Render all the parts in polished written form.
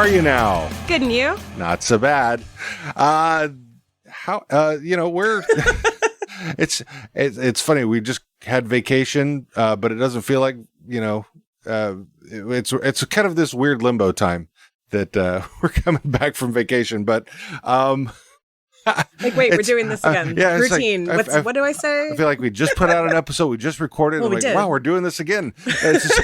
are you now? Good, and you? Not so bad. We're it's funny. We just had vacation, but it doesn't feel like, it's kind of this weird limbo time that we're coming back from vacation, but wait, we're doing this again. Yeah, routine. like, what do I say? I feel like we just put out an episode. We just recorded. Well, and wow, we're doing this again. It's just,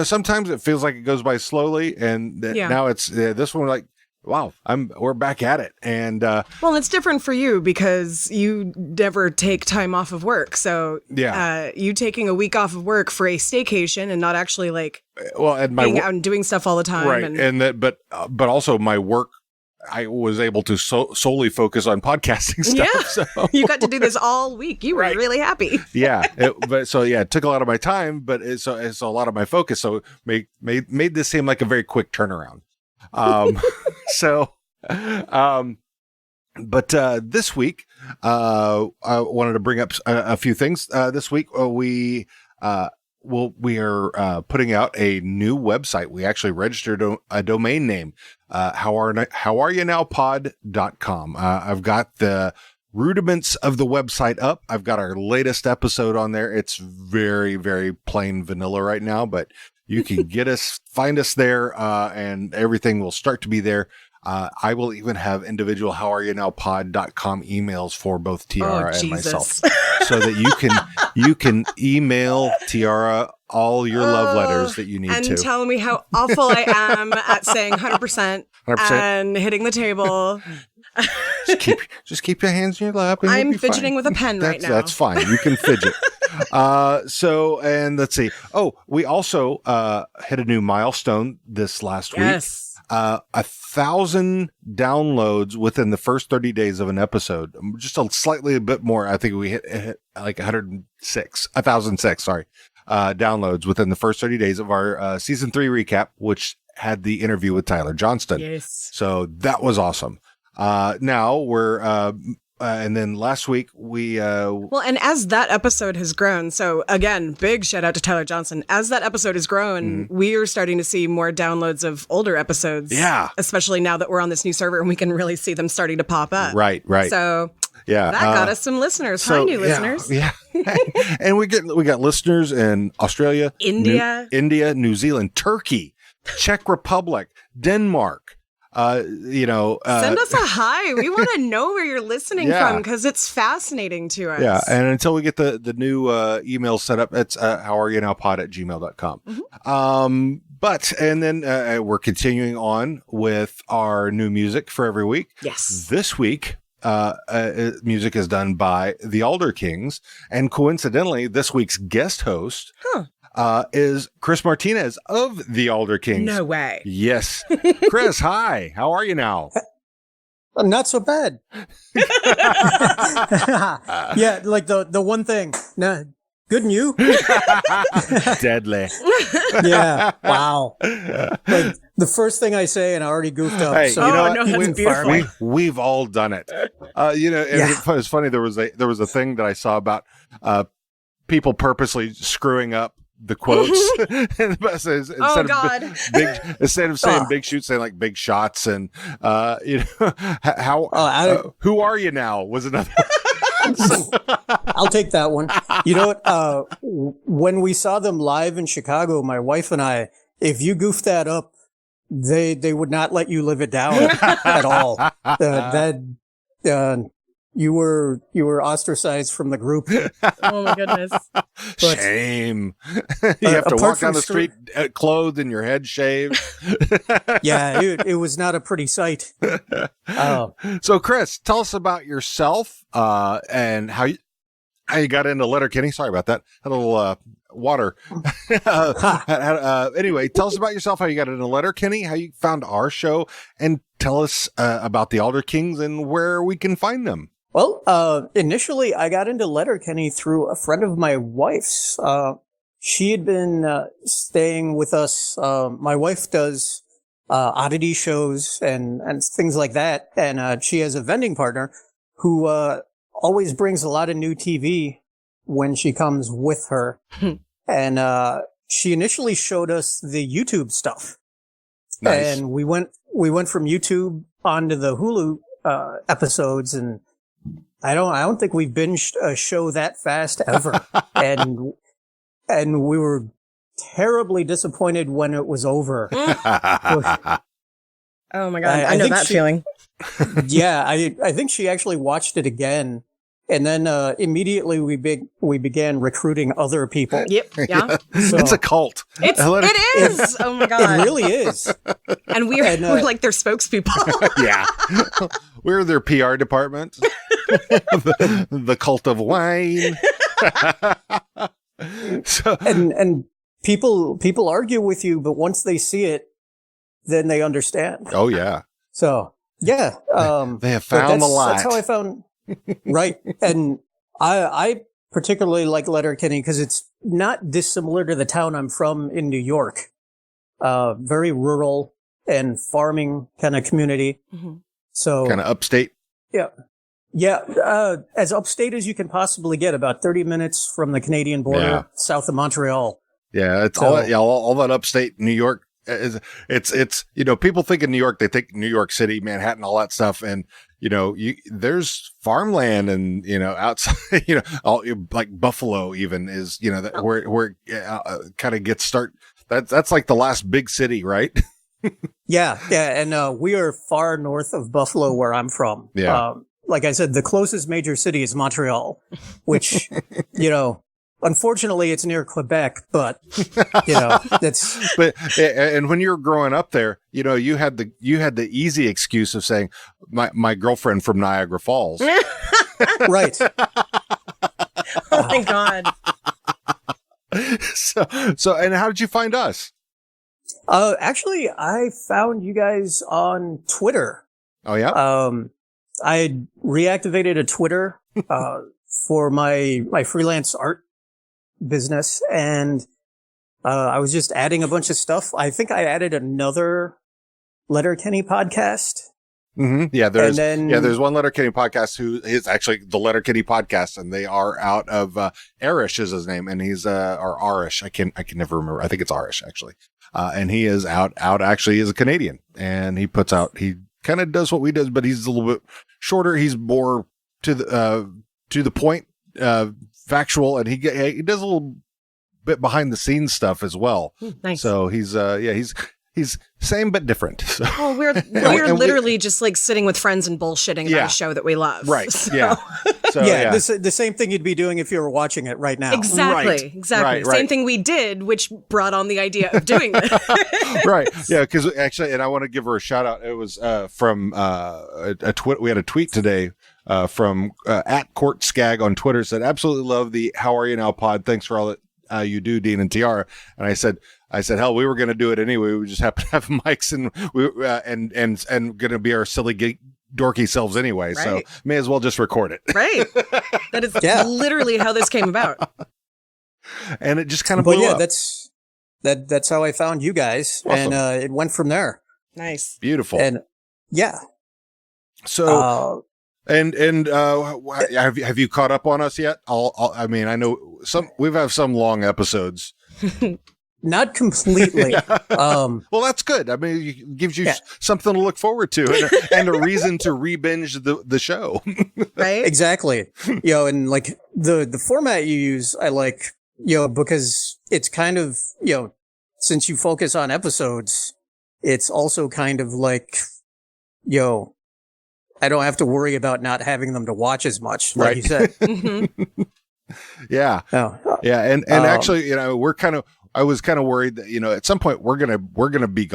sometimes it feels like it goes by slowly, and now it's this one. Like, wow, we're back at it, and well, it's different for you because you never take time off of work. So you taking a week off of work for a staycation and not actually being out and doing stuff all the time, right? But also my work. I was able to solely focus on podcasting stuff. Yeah, so. You got to do this all week. You were really happy. Yeah, it took a lot of my time, but it's a lot of my focus. So it made this seem like a very quick turnaround. But this week, I wanted to bring up a few things. This week, we are putting out a new website. We actually registered a domain name, howareyounowpod.com. I've got the rudiments of the website up. I've got our latest episode on there. It's very, very plain vanilla right now, but you can find us there, and everything will start to be there. I will even have individual howareyounowpod.com emails for both Tiara and myself, so that you can email Tiara all your love letters that you need and tell me how awful I am at saying 100% and hitting the table. just keep your hands in your lap. And I'm fidgeting with a pen right now. That's fine. You can fidget. And let's see. Oh, we also hit a new milestone this last week. Yes. 1,000 downloads within the first 30 days of an episode. Just a bit more. I think we hit like 1,006, sorry, downloads within the first 30 days of our season 3 recap, which had the interview with Tyler Johnston. Yes. So that was awesome. Now we're, and then last week we, and as that episode has grown, so again, big shout out to Tyler Johnson. As that episode has grown, we are starting to see more downloads of older episodes. Yeah. Especially now that we're on this new server and we can really see them starting to pop up. Right. So that got us some listeners. Hi, new listeners. Yeah. And we got listeners in Australia, India, New Zealand, Turkey, Czech Republic, Denmark. Send us a hi. We want to know where you're listening from because it's fascinating to us. Yeah. And until we get the new email set up, it's howareyounowpod@gmail.com. Mm-hmm. And then we're continuing on with our new music for every week. Yes. This week, music is done by the Alder Kings. And coincidentally, this week's guest host is Chris Martinez of the Alder Kings. No way. Yes. Chris, hi. How are you now? Not so bad. Yeah, like the one thing. Nah, good and you? Deadly. Yeah. Wow. Like the first thing I say and I already goofed up. Hey, so you know what? That's beautiful. We've all done it. It's funny. There was a thing that I saw about people purposely screwing up the quotes. Instead of saying big shoot, saying like big shots, and who are you now was another. I'll take that one. You know what? When we saw them live in Chicago, my wife and I, if you goofed that up, they would not let you live it down at all. You were ostracized from the group. Oh my goodness. Shame. You have to walk down the street clothed and your head shaved. Yeah, it was not a pretty sight. So Chris, tell us about yourself, and how you got into Letterkenny. Sorry about that. Had a little water. Anyway, tell us about yourself, how you got into Letterkenny, how you found our show, and tell us about the Alder Kings and where we can find them. Well, initially I got into Letterkenny through a friend of my wife's. She had been staying with us. My wife does oddity shows and things like that, and she has a vending partner who always brings a lot of new TV when she comes with her. And she initially showed us the YouTube stuff. Nice. And we went from YouTube onto the Hulu episodes, and I don't think we've binged a show that fast ever. and we were terribly disappointed when it was over. Oh my God. I know that feeling. Yeah. I think she actually watched it again. And then immediately we began recruiting other people. Yep. Yeah. So, it's a cult. It is. Oh my God. It really is. And we're like their spokespeople. Yeah. We're their PR department. the cult of wine. So and people argue with you, but once they see it, then they understand. Oh yeah. So yeah. They have found the light. That's how I found. Right. And I particularly like Letterkenny because it's not dissimilar to the town I'm from in New York. Very rural and farming kind of community. Mm-hmm. So kind of upstate. Yeah. Yeah. As upstate as you can possibly get, about 30 minutes from the Canadian border, south of Montreal. Yeah. It's all that upstate New York. It's people think of New York, they think New York City, Manhattan, all that stuff. And, there's farmland and, outside, all like Buffalo even is, that where kind of gets start. That's like the last big city, right? Yeah. Yeah. And, we are far north of Buffalo where I'm from. Yeah. Like I said, the closest major city is Montreal, which, unfortunately, it's near Quebec, but that's. But and when you were growing up there, you had the easy excuse of saying my girlfriend from Niagara Falls, right? Oh my God! So and how did you find us? Actually, I found you guys on Twitter. Oh yeah. I reactivated a Twitter for my freelance art business, and I was just adding a bunch of stuff. I think I added another Letterkenny podcast. Mm-hmm. Yeah, there's one Letterkenny podcast who is actually the Letterkenny podcast, and they are out of Arish is his name, and he's or Arish. I can never remember. I think it's Arish actually, and he is out actually is a Canadian, and he kind of does what we do, but he's a little bit shorter. He's more to the point. Factual, and he does a little bit behind the scenes stuff as well. Nice. So he's same but different. So. Oh, we're literally just like sitting with friends and bullshitting about a show that we love. Right. So. Yeah. So, yeah. The same thing you'd be doing if you were watching it right now. Exactly. Right. Same thing we did, which brought on the idea of doing this. Right. Yeah. Because actually, and I want to give her a shout out. It was from a tweet. We had a tweet today. From at Court Skag on Twitter said, absolutely love the How Are You Now pod. Thanks for all that you do, Dean and Tiara. And I said, hell, we were going to do it anyway. We just happen to have mics and we and going to be our silly dorky selves anyway. Right. So may as well just record it. Right. That is literally how this came about. And it just kind of blew up. That's how I found you guys. Awesome. And it went from there. Nice. Beautiful. And yeah. So And have you caught up on us yet? I mean, I know we've had some long episodes. Not completely. Well, that's good. I mean, it gives you something to look forward to and a reason to re-binge the show. Right? Exactly. And like the format you use, I like, because it's kind of, since you focus on episodes, it's also kind of like, I don't have to worry about not having them to watch as much, like you said. Yeah. Oh. Yeah. And actually, I was kind of worried that, at some point we're going to be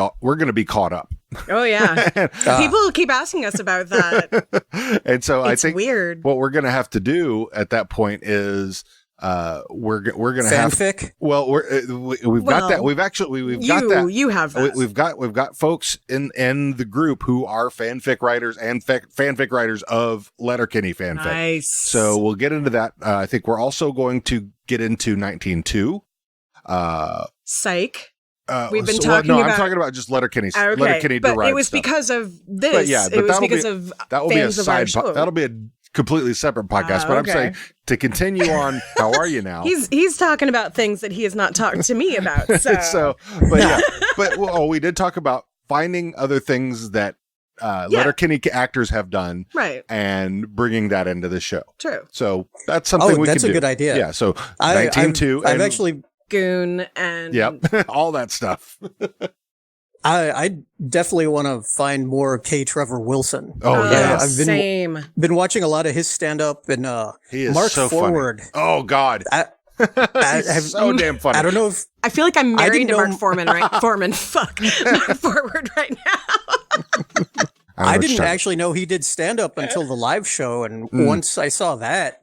caught up. Oh yeah. People keep asking us about that. And so it's I think weird. What we're going to have to do at that point is, we're going to have fanfic. Well, we've got that. We've got that. You have that. We've got folks in the group who are fanfic writers and fanfic writers of Letterkenny fanfic. Nice. So we'll get into that. I think we're also going to get into 19.2. Psych. We've been talking about. I'm talking about just Letterkenny's. Okay, Letterkenny but derived it was stuff. because of this. But it was because of that will fans be a of our side. show. That'll be a completely separate podcast. But I'm saying to continue on. How are you now? He's talking about things that he has not talked to me about. So, but we did talk about finding other things that Letterkenny actors have done, right, and bringing that into the show. True. So that's something we can do. That's a good idea. Yeah. So 19.2. I've actually Goon and all that stuff. I definitely want to find more K. Trevor Wilson. Oh yeah, I've been watching a lot of his stand up, and he is Mark so Forward. Funny. Oh God. He's so damn funny. I don't know if I feel like I'm married to Mark Foreman, right? Foreman, fuck, Mark Forward right now. I didn't actually know he did stand up until the live show, and once I saw that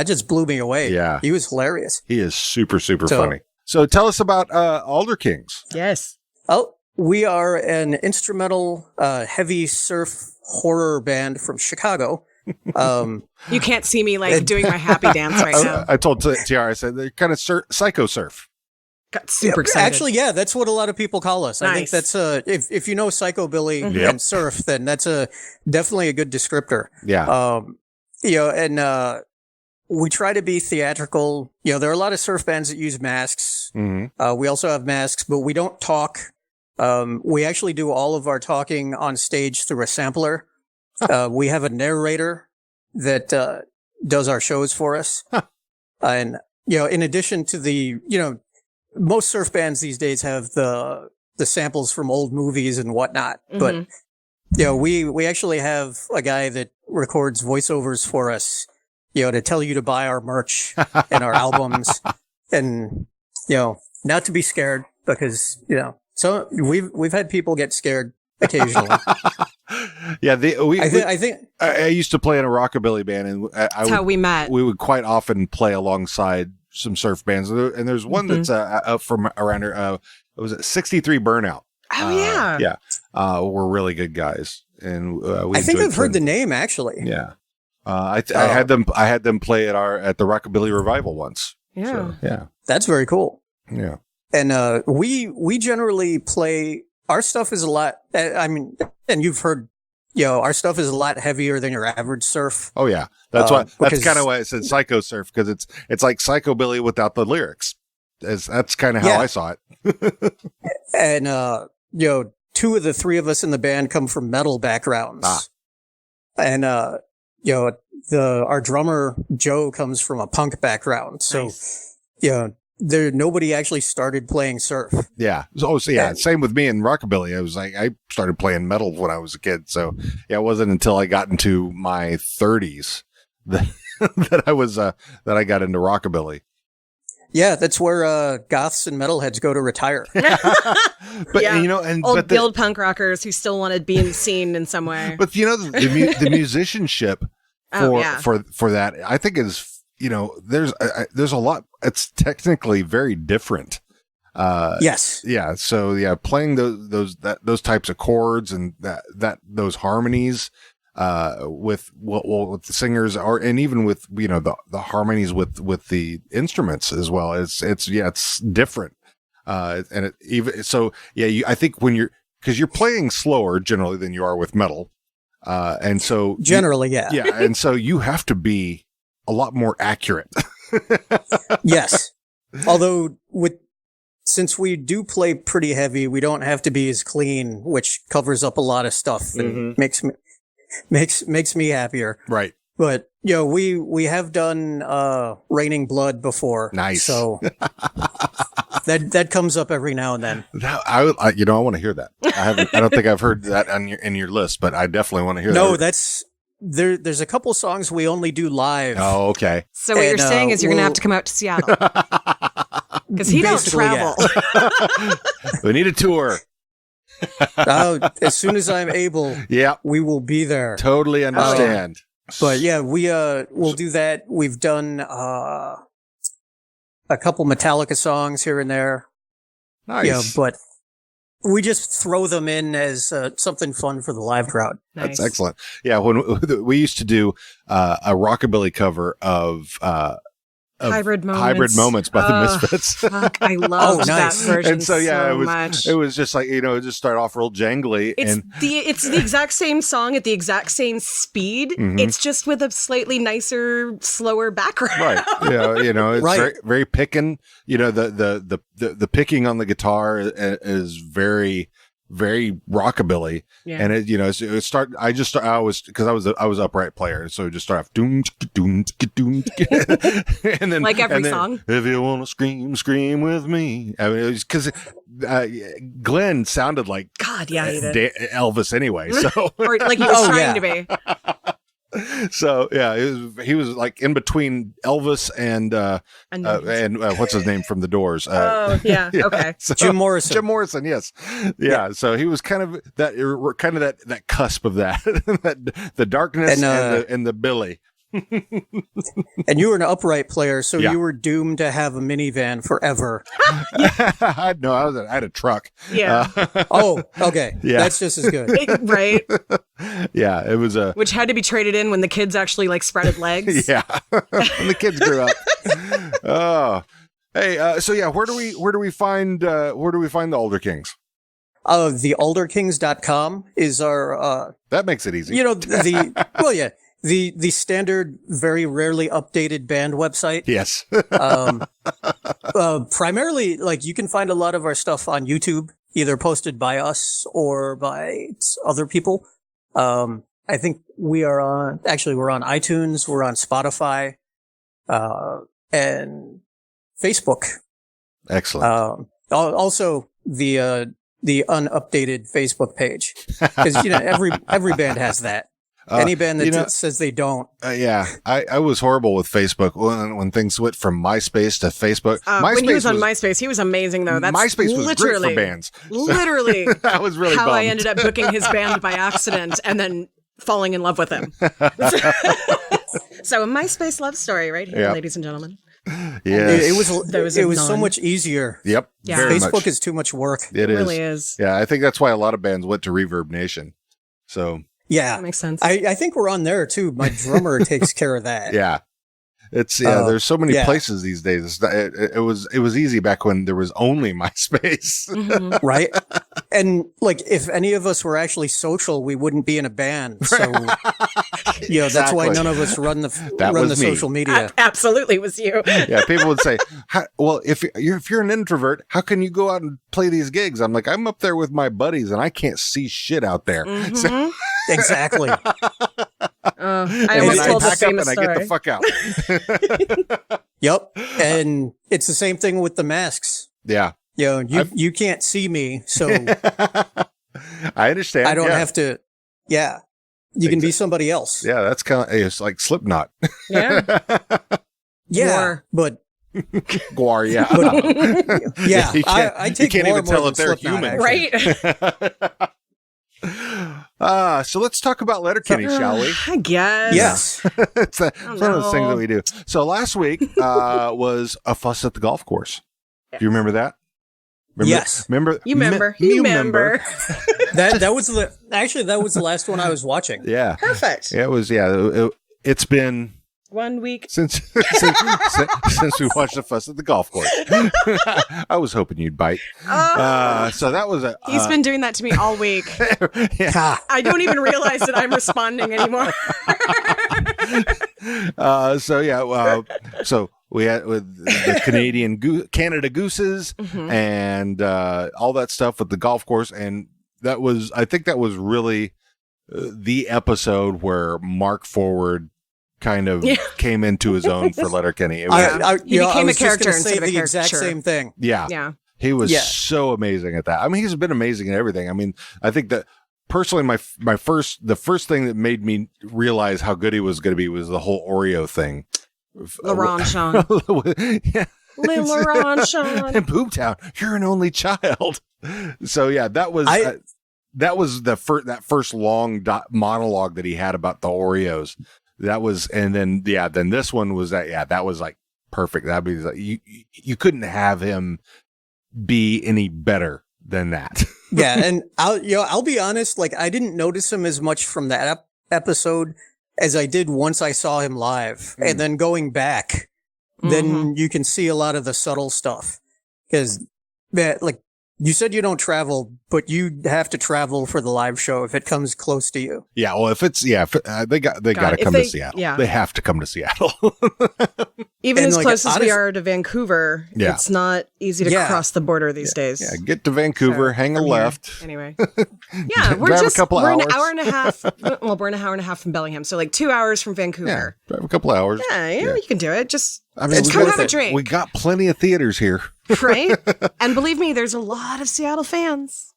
just blew me away. Yeah, he was hilarious. He is super funny. So tell us about Alder Kings. Yes. Oh, we are an instrumental heavy surf horror band from Chicago. You can't see me like doing my happy dance right now. I told Tiara, I said they're kind of psycho surf. Got super excited. Actually, yeah, that's what a lot of people call us. Nice. I think that's if you know psychobilly and surf, then that's definitely a good descriptor. Yeah. And we try to be theatrical. There are a lot of surf bands that use masks. Mm-hmm. We also have masks, but we don't talk. We actually do all of our talking on stage through a sampler. We have a narrator that does our shows for us. And, in addition to the, most surf bands these days have the samples from old movies and whatnot. Mm-hmm. But, we actually have a guy that records voiceovers for us, to tell you to buy our merch and our albums and, not to be scared because, so we've had people get scared occasionally. Yeah, I think I used to play in a rockabilly band, and that's how we met. We would quite often play alongside some surf bands, and there's one that's up from around here. Was it 63 Burnout? Oh yeah. We're really good guys, and I think I've heard the name actually. Yeah, I had them play at the Rockabilly Revival once. Yeah, so, yeah, that's very cool. Yeah, and we generally play. Our stuff is a lot. And you've heard, our stuff is a lot heavier than your average surf. Oh yeah, that's kind of why I said psycho surf, because it's like psychobilly without the lyrics. That's kind of how I saw it. And two of the three of us in the band come from metal backgrounds, and our drummer Joe comes from a punk background. So nice. Nobody actually started playing surf. Yeah. Same with me in rockabilly. I started playing metal when I was a kid. So yeah, it wasn't until I got into my 30s that I got into rockabilly. Yeah, that's where goths and metalheads go to retire. But old guild punk rockers who still want to be in the scene in some way. But the musicianship for that, I think is. There's a lot. It's technically very different. Yes. Yeah. So yeah, playing those types of chords and those harmonies, with the singers and even with the harmonies with the instruments as well. It's different. And it even so I think because you're playing slower generally than you are with metal, and so generally and so you have to be a lot more accurate. Yes. Although since we do play pretty heavy, we don't have to be as clean, which covers up a lot of stuff and makes me happier. Right. But we have done Raining Blood before. Nice. So that comes up every now and then. I want to hear that. I don't think I've heard that in your list, but I definitely want to hear that. No, that's there's a couple songs we only do live. Oh, okay. So what you're saying is you're going to have to come out to Seattle. Because he don't travel. Yeah. We need a tour. As soon as I'm able, we will be there. Totally understand. But yeah, we'll do that. We've done a couple Metallica songs here and there. Nice. Yeah, but we just throw them in as something fun for the live crowd. Nice. That's excellent. Yeah, when we used to do a rockabilly cover of Hybrid Moments by the Misfits. Fuck, I loved that version. And so much. It was just like, it just started off real jangly. It's the exact same song at the exact same speed. Mm-hmm. It's just with a slightly nicer, slower background. Right. It's very, very picking. The picking on the guitar is very very rockabilly. Yeah. And it, I was upright player. So it just start off doom, doom, doom, and then like every song. If you want to scream with me. I mean, it was because Glenn sounded like God, yeah, he did. Elvis anyway. So or like he was trying to be. So yeah, he was like in between Elvis and what's his name from the Doors? Okay, so, Jim Morrison. Jim Morrison, yes, yeah. So he was kind of that cusp of that, the darkness and the Billy. And you were an upright player, so you were doomed to have a minivan forever. No, I had a truck. Yeah. Okay. Yeah. That's just as good. Right. Yeah, it was which had to be traded in when the kids actually like spreaded legs. Yeah. When the kids grew up. Oh. Hey, so yeah, where do we find the Alder Kings? The alderkings.com is that makes it easy. The standard, very rarely updated band website. Yes. Primarily, like, you can find a lot of our stuff on YouTube, either posted by us or by other people. I think we're on iTunes, we're on Spotify, and Facebook. Excellent. Also the unupdated Facebook page. Cause, every band has that. Any band that says they don't. Yeah, I was horrible with Facebook when things went from MySpace to Facebook. When he was on MySpace, he was amazing, though. That's MySpace was great for bands. Literally. I was really how bummed. I ended up booking his band by accident and then falling in love with him. So a MySpace love story right here, ladies and gentlemen. Yes. It was so much easier. Yep. Yeah. Facebook is too much work. It really is. Yeah, I think that's why a lot of bands went to Reverb Nation. So... Yeah. That makes sense. I think we're on there too. My drummer takes care of that. Yeah. It's there's so many places these days. It was easy back when there was only MySpace. Mm-hmm. Right? And like if any of us were actually social, we wouldn't be in a band. So that's why none of us run the social media. Absolutely was you. Yeah, people would say, well, if you're an introvert, how can you go out and play these gigs? I'm like, I'm up there with my buddies and I can't see shit out there. Mm-hmm. So, exactly. I almost told the famous story. I get the fuck out. Yep. And it's the same thing with the masks. Yeah. You can't see me, so I understand. I don't have to. Yeah. You can be somebody else. Yeah, that's it's like Slipknot. Yeah. Yeah. But Guar, yeah. But, yeah. I take you can't even tell if they're Slipknot, human. Right. So let's talk about Letterkenny, shall we? I guess. Yes. It's one of those things that we do. So last week was a fuss at the golf course. Do you remember that? Yes. Remember? You remember. That was the last one I was watching. Yeah. Perfect. Yeah, it was. Yeah. It's been 1 week since we watched the fuss at the golf course. I was hoping you'd bite. So that was he's been doing that to me all week. Yeah. I don't even realize that I'm responding anymore. So we had with the Canada Gooses and all that stuff with the golf course, and I think that was really the episode where Mark Forward kind of came into his own for Letterkenny. He became a character instead of a the exact caricature. same thing. Yeah. He was so amazing at that. I mean, he's been amazing at everything. I mean, I think that personally, the first thing that made me realize how good he was going to be was the whole Oreo thing. Laurent Sean. Yeah. Laurent Sean. And Pooptown, you're an only child. So yeah, that was that first long monologue that he had about the Oreos. That was, and then this one was that was like perfect. That'd be like, you couldn't have him be any better than that. Yeah, and I'll be honest, like I didn't notice him as much from that episode as I did once I saw him live, and then going back, then you can see a lot of the subtle stuff because like You said you don't travel, but you have to travel for the live show if it comes close to you. Yeah, well, if it's they got to come to Seattle. Yeah. They have to come to Seattle. Even as close as we are to Vancouver, it's not easy to cross the border these days. Yeah, get to Vancouver, hang a left. Anyway, yeah, we're an hour and a half. Well, we're an hour and a half from Bellingham, so like 2 hours from Vancouver. Yeah, drive a couple hours. Yeah, you can do it. Just come have a drink. We got plenty of theaters here. Right? And believe me, there's a lot of Seattle fans.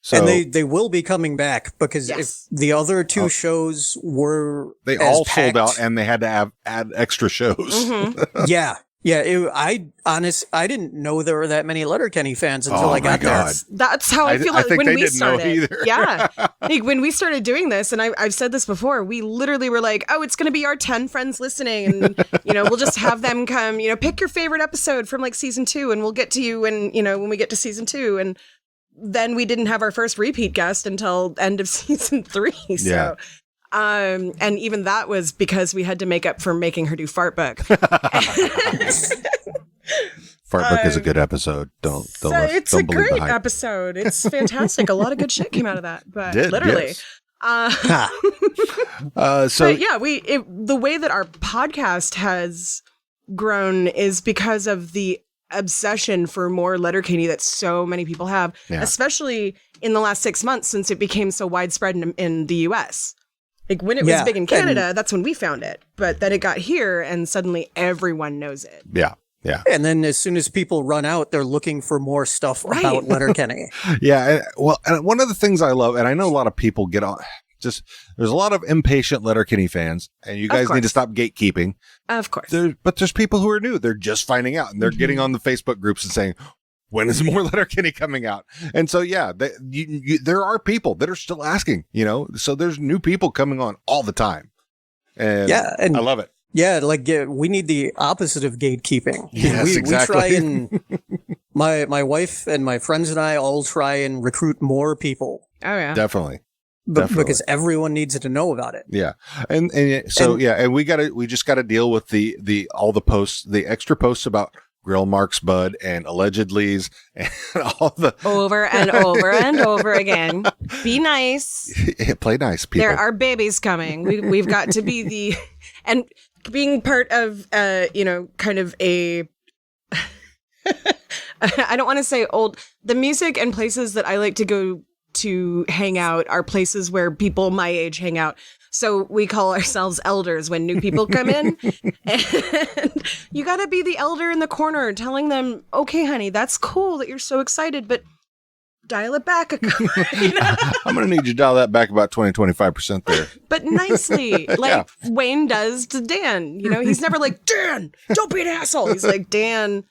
So, and they will be coming back because if the other two shows were all packed, sold out and they had to add extra shows. Mm-hmm. Yeah. I didn't know there were that many Letterkenny fans until I got there. That's how I feel like when we started. Yeah. Like when we started doing this, and I've said this before, we literally were like, oh, it's going to be our 10 friends listening. And, we'll just have them come, pick your favorite episode from like season 2 and we'll get to you when we get to season 2. And then we didn't have our first repeat guest until end of season 3. So. Yeah. And even that was because we had to make up for making her do Fart Book. Fart Book is a good episode. It's a great episode. It's fantastic. A lot of good shit came out of that. But literally. Yes. But yeah, the way that our podcast has grown is because of the obsession for more Letterkenny that so many people have, especially in the last 6 months since it became so widespread in the US. Like when it was big in Canada, that's when we found it. But then it got here and suddenly everyone knows it. Yeah. Yeah. And then as soon as people run out, they're looking for more stuff about Letterkenny. Yeah. Well, and one of the things I love, and I know a lot of people get on, there's a lot of impatient Letterkenny fans, and you guys need to stop gatekeeping. Of course. But there's people who are new. They're just finding out, and they're getting on the Facebook groups and saying, when is more Letterkenny coming out? And so, there are people that are still asking, so there's new people coming on all the time. And I love it. Yeah, we need the opposite of gatekeeping. Yes, exactly. We try and my wife and my friends and I all try and recruit more people. Oh yeah, definitely. Because everyone needs to know about it. Yeah, and we just got to deal with all the posts, the extra posts about grill marks, Bud, and allegedly's, and all the over and over and over again. Be nice. Play nice, people. There are babies coming. We've got to be and being part of kind of a I don't want to say the music and places that I like to go to hang out are places where people my age hang out. So we call ourselves elders when new people come in. And you got to be the elder in the corner telling them, okay, honey, that's cool that you're so excited, but dial it back. I'm going to need you to dial that back about 20-25% there. But nicely, Wayne does to Dan. He's never like, Dan, don't be an asshole. He's like, Dan,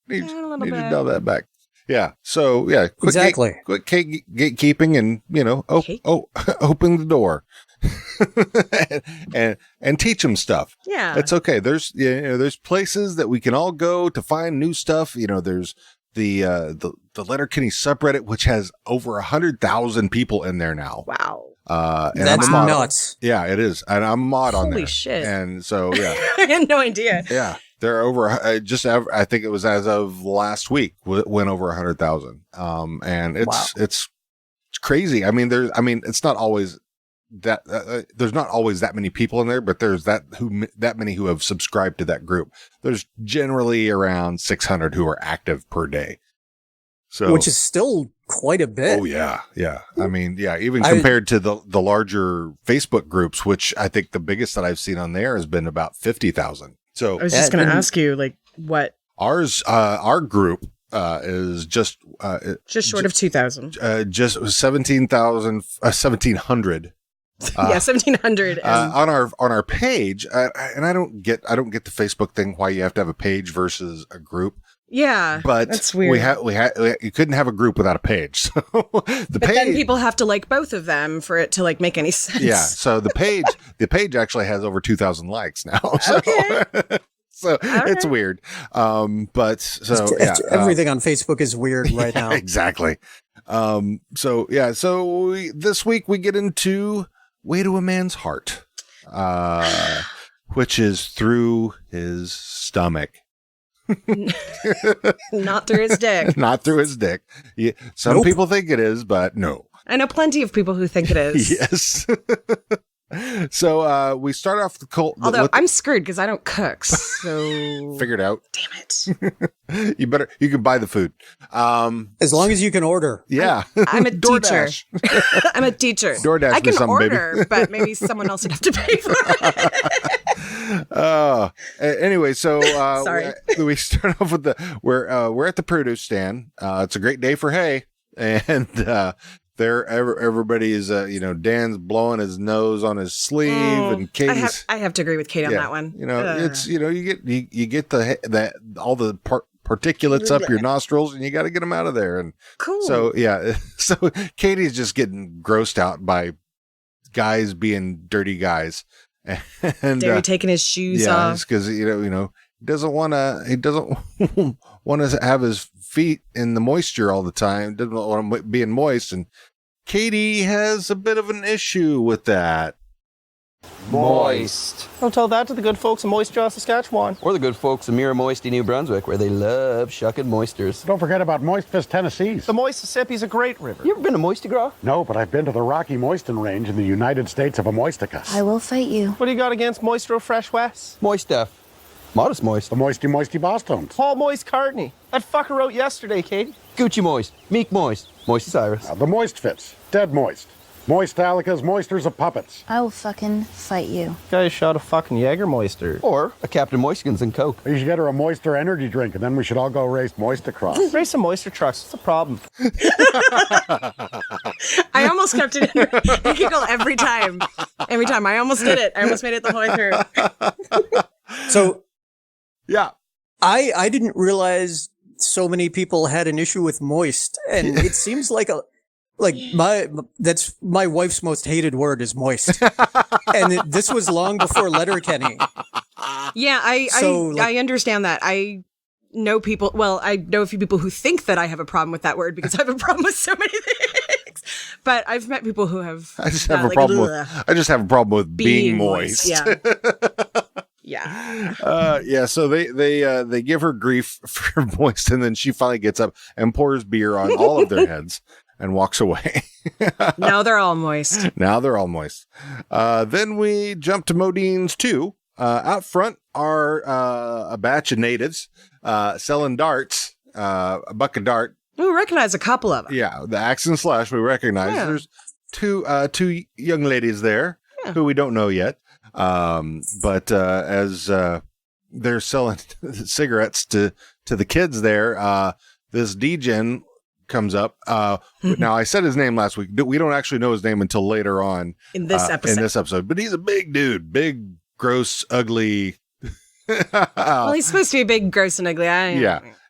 need to dial that back. Yeah. So quick exactly. Quick gatekeeping, and open the door, and teach them stuff. Yeah, it's okay. There's places that we can all go to find new stuff. There's the Letterkenny subreddit, which has over 100,000 people in there now. Wow. And that's nuts. Yeah, it is, and I'm a mod on there. Holy shit! And so I had no idea. Yeah. There are over I think it was as of last week went over 100,000. And it's crazy. I mean, it's not always that there's not always that many people in there, but there's that many who have subscribed to that group. There's generally around 600 who are active per day. So, which is still quite a bit. Oh yeah. Yeah. I mean, even compared to the larger Facebook groups, which I think the biggest that I've seen on there has been about 50,000. So I was just going to ask you, what our group is just short of 2,000, just 17,000, 1,700. 1,700 on our page, and I don't get the Facebook thing. Why you have to have a page versus a group? Yeah, but that's weird. You couldn't have a group without a page. So then people have to like both of them for it to make any sense. Yeah. So the page actually has over 2,000 likes now. So, okay. So it's weird. But everything on Facebook is weird right now. Exactly. So this week we get into Way to a Man's Heart, which is through his stomach. Not through his dick. Not through his dick. Yeah, some people think it is, but no. I know plenty of people who think it is. Yes. So we start off the cult. Although I'm screwed because I don't cook. So figured out. Damn it. You can buy the food. As long as you can order. Yeah. I'm a teacher. I'm a teacher. DoorDash I can order, baby. but maybe someone else would have to pay for it. Anyway, so Sorry. we start off with we're at the produce stand. It's a great day for hay, and everybody is Dan's blowing his nose on his sleeve, and Katie's. I have to agree with Kate on that one. It's you get all the particulates up your nostrils, and you got to get them out of there. And cool. So so Katie's just getting grossed out by guys being dirty guys, and Derry taking his shoes off because he doesn't want to have his feet in the moisture all the time. Doesn't want them being moist, and Katie has a bit of an issue with that. Moist. Don't tell that to the good folks in Moist Jaw, Saskatchewan. Or the good folks of Mirror-Moisty, New Brunswick, where they love shucking moisters. Don't forget about Moist Fist, Tennessee. The Mississippi's a great river. You ever been to Moisty Grow? No, but I've been to the Rocky Moisten Range in the United States of Amoisticus. I will fight you. What do you got against Moistro Fresh West? Moist F. Modest Moist. The Moisty Bosstones. Paul Moist Cartney. That fucker wrote yesterday, Katie. Gucci Moist. Meek Moist. Moisty Cyrus. The Moist Fits. Dead Moist. Moist Alicas, Moisters of Puppets. I will fucking fight you. Guy shot a fucking Jägermeister. Or a Captain Moistkins and Coke. You should get her a Moister energy drink, and then we should all go race Moistacross. Race some Moister trucks. What's the problem? I almost kept it in. I giggle every time. Every time. I almost did it. I almost made it the whole way through. So, yeah. I didn't realize so many people had an issue with moist, and it seems like that's my wife's most hated word is moist, and this was long before Letterkenny. Yeah, I understand that. I know people. Well, I know a few people who think that I have a problem with that word because I have a problem with so many things. But I've met people who have. I just have a problem with being moist. Yeah. Yeah. So they give her grief for moist, and then she finally gets up and pours beer on all of their heads and walks away. Now they're all moist. Then we jump to Modine's 2. Out front are a batch of natives selling darts, a buck of dart. We recognize a couple of them. Yeah, the Axe and Slash we recognize. Yeah. There's two young ladies there who we don't know yet. But as they're selling cigarettes to the kids there, this D-Gen comes up. Now, I said his name last week. We don't actually know his name until later on in this episode. But he's a big dude, big, gross, ugly. Well, he's supposed to be big, gross, and ugly.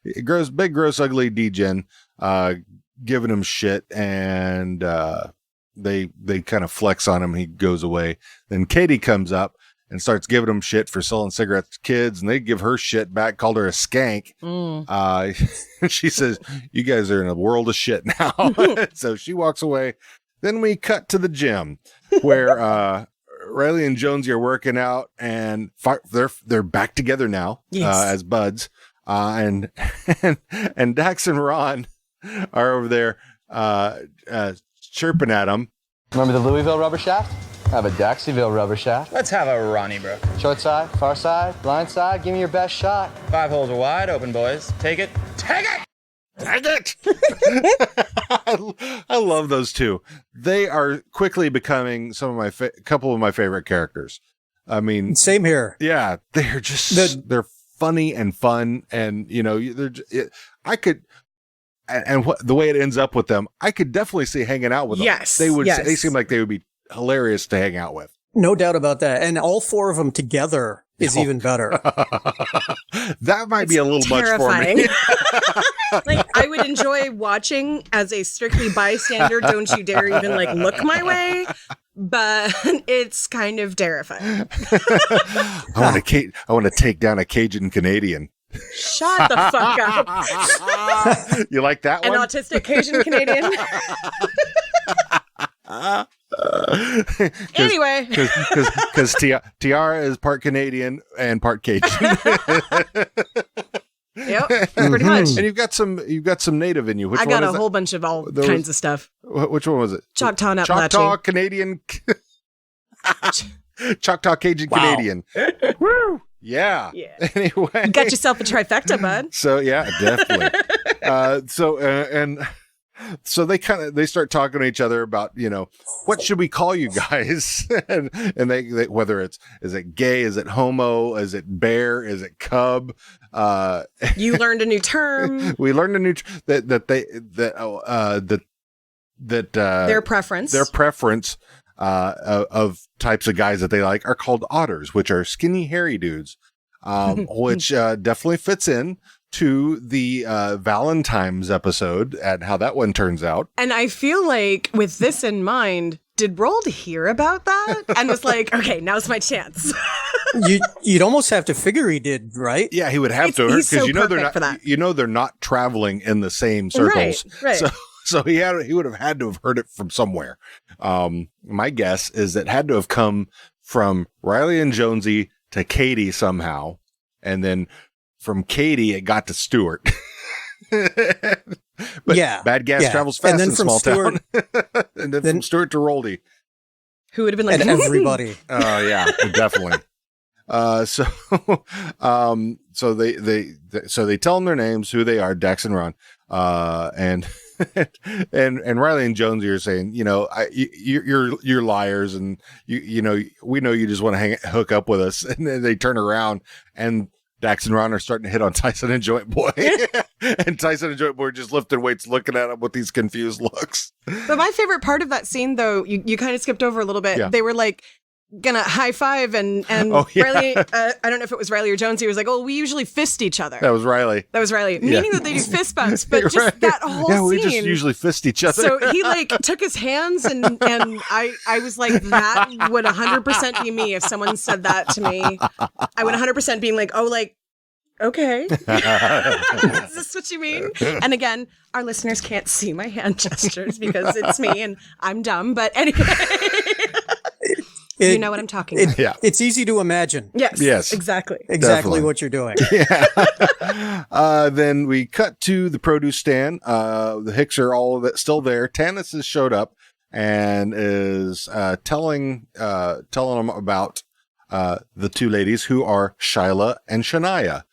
Big, gross, ugly D-Gen, giving him shit, and they kind of flex on him. He goes away. Then Katie comes up and starts giving him shit for selling cigarettes to kids, and they give her shit back, called her a skank. She says, "You guys are in a world of shit now." So she walks away. Then we cut to the gym where Riley and Jonesy are working out, and they're back together now as buds. And Dax and Ron are over there chirping at him. Remember the Louisville rubber shaft? Have a Daxville rubber shaft. Let's have a Ronnie, bro. Short side, far side, blind side. Give me your best shot. 5 holes are wide open, boys. Take it. Take it! Take it! I love those two. They are quickly becoming some of my couple of my favorite characters. I mean, same here. Yeah, they're just they're funny and fun, and I could. And the way it ends up with them, I could definitely see hanging out with them. Yes, they seem like they would be hilarious to hang out with. No doubt about that. And all 4 of them together is even better. That might be a little terrifying. Much for me. I would enjoy watching as a strictly bystander. Don't you dare even look my way. But it's kind of terrifying. I want to take down a Cajun Canadian. Shut the fuck up. You like that one? An autistic Cajun Canadian. Anyway. Because Tiara is part Canadian and part Cajun. Yep, pretty much. And you've got some native in you. Which I got one a is whole bunch of all kinds of stuff. Which one was it? Choctaw and Choctaw Appalachian. Canadian. Choctaw Cajun Canadian. Woo! Yeah. Anyway, You got yourself a trifecta, bud. So yeah, definitely. So they start talking to each other about, what should we call you guys? and they whether is it gay, is it homo, is it bear, is it cub? You learned a new term. We learned a new Their preference. Their preference of types of guys that they like are called otters, which are skinny, hairy dudes, which definitely fits in to the Valentine's episode and how that one turns out. And I feel like with this in mind, did Roald hear about that and was like, okay, now's my chance? You'd almost have to figure he did, right? Yeah, he would have to, he's because so they're perfect for not. that. They're not traveling in the same circles. Right. So he would have had to have heard it from somewhere. My guess is it had to have come from Riley and Jonesy to Katie somehow, and then from Katie it got to Stuart. But yeah, bad gas travels fast in small town. And then from Stuart to Roldy, who would have been like, and everybody. Oh yeah, definitely. So they tell them their names, who they are, Dax and Ron, and Riley and Jonesy are saying, you're liars, and we know you just want to hook up with us, and then they turn around and Dax and Ron are starting to hit on Tyson and Joint Boy, and Tyson and Joint Boy are just lifting weights, looking at him with these confused looks. But my favorite part of that scene, though, you kind of skipped over a little bit. Yeah. They were like gonna high five, and Oh, yeah. Riley, I don't know if it was Riley or Jonesy, was like, "Oh, we usually fist each other." That was Riley. Meaning that they do fist bumps, but just Right. that whole Yeah, scene. we just usually fist each other. So he took his hands, and I was like, that would 100% be me if someone said that to me. I would 100% being like, oh, like, okay. Is this what you mean? And again, our listeners can't see my hand gestures because it's me and I'm dumb. But anyway, you know what I'm talking about. Yeah. It's easy to imagine. Yes. Exactly. Exactly what you're doing. Yeah. Then we cut to the produce stand. The Hicks are still there. Tanis has showed up and is telling them about the two ladies who are Shyla and Shania.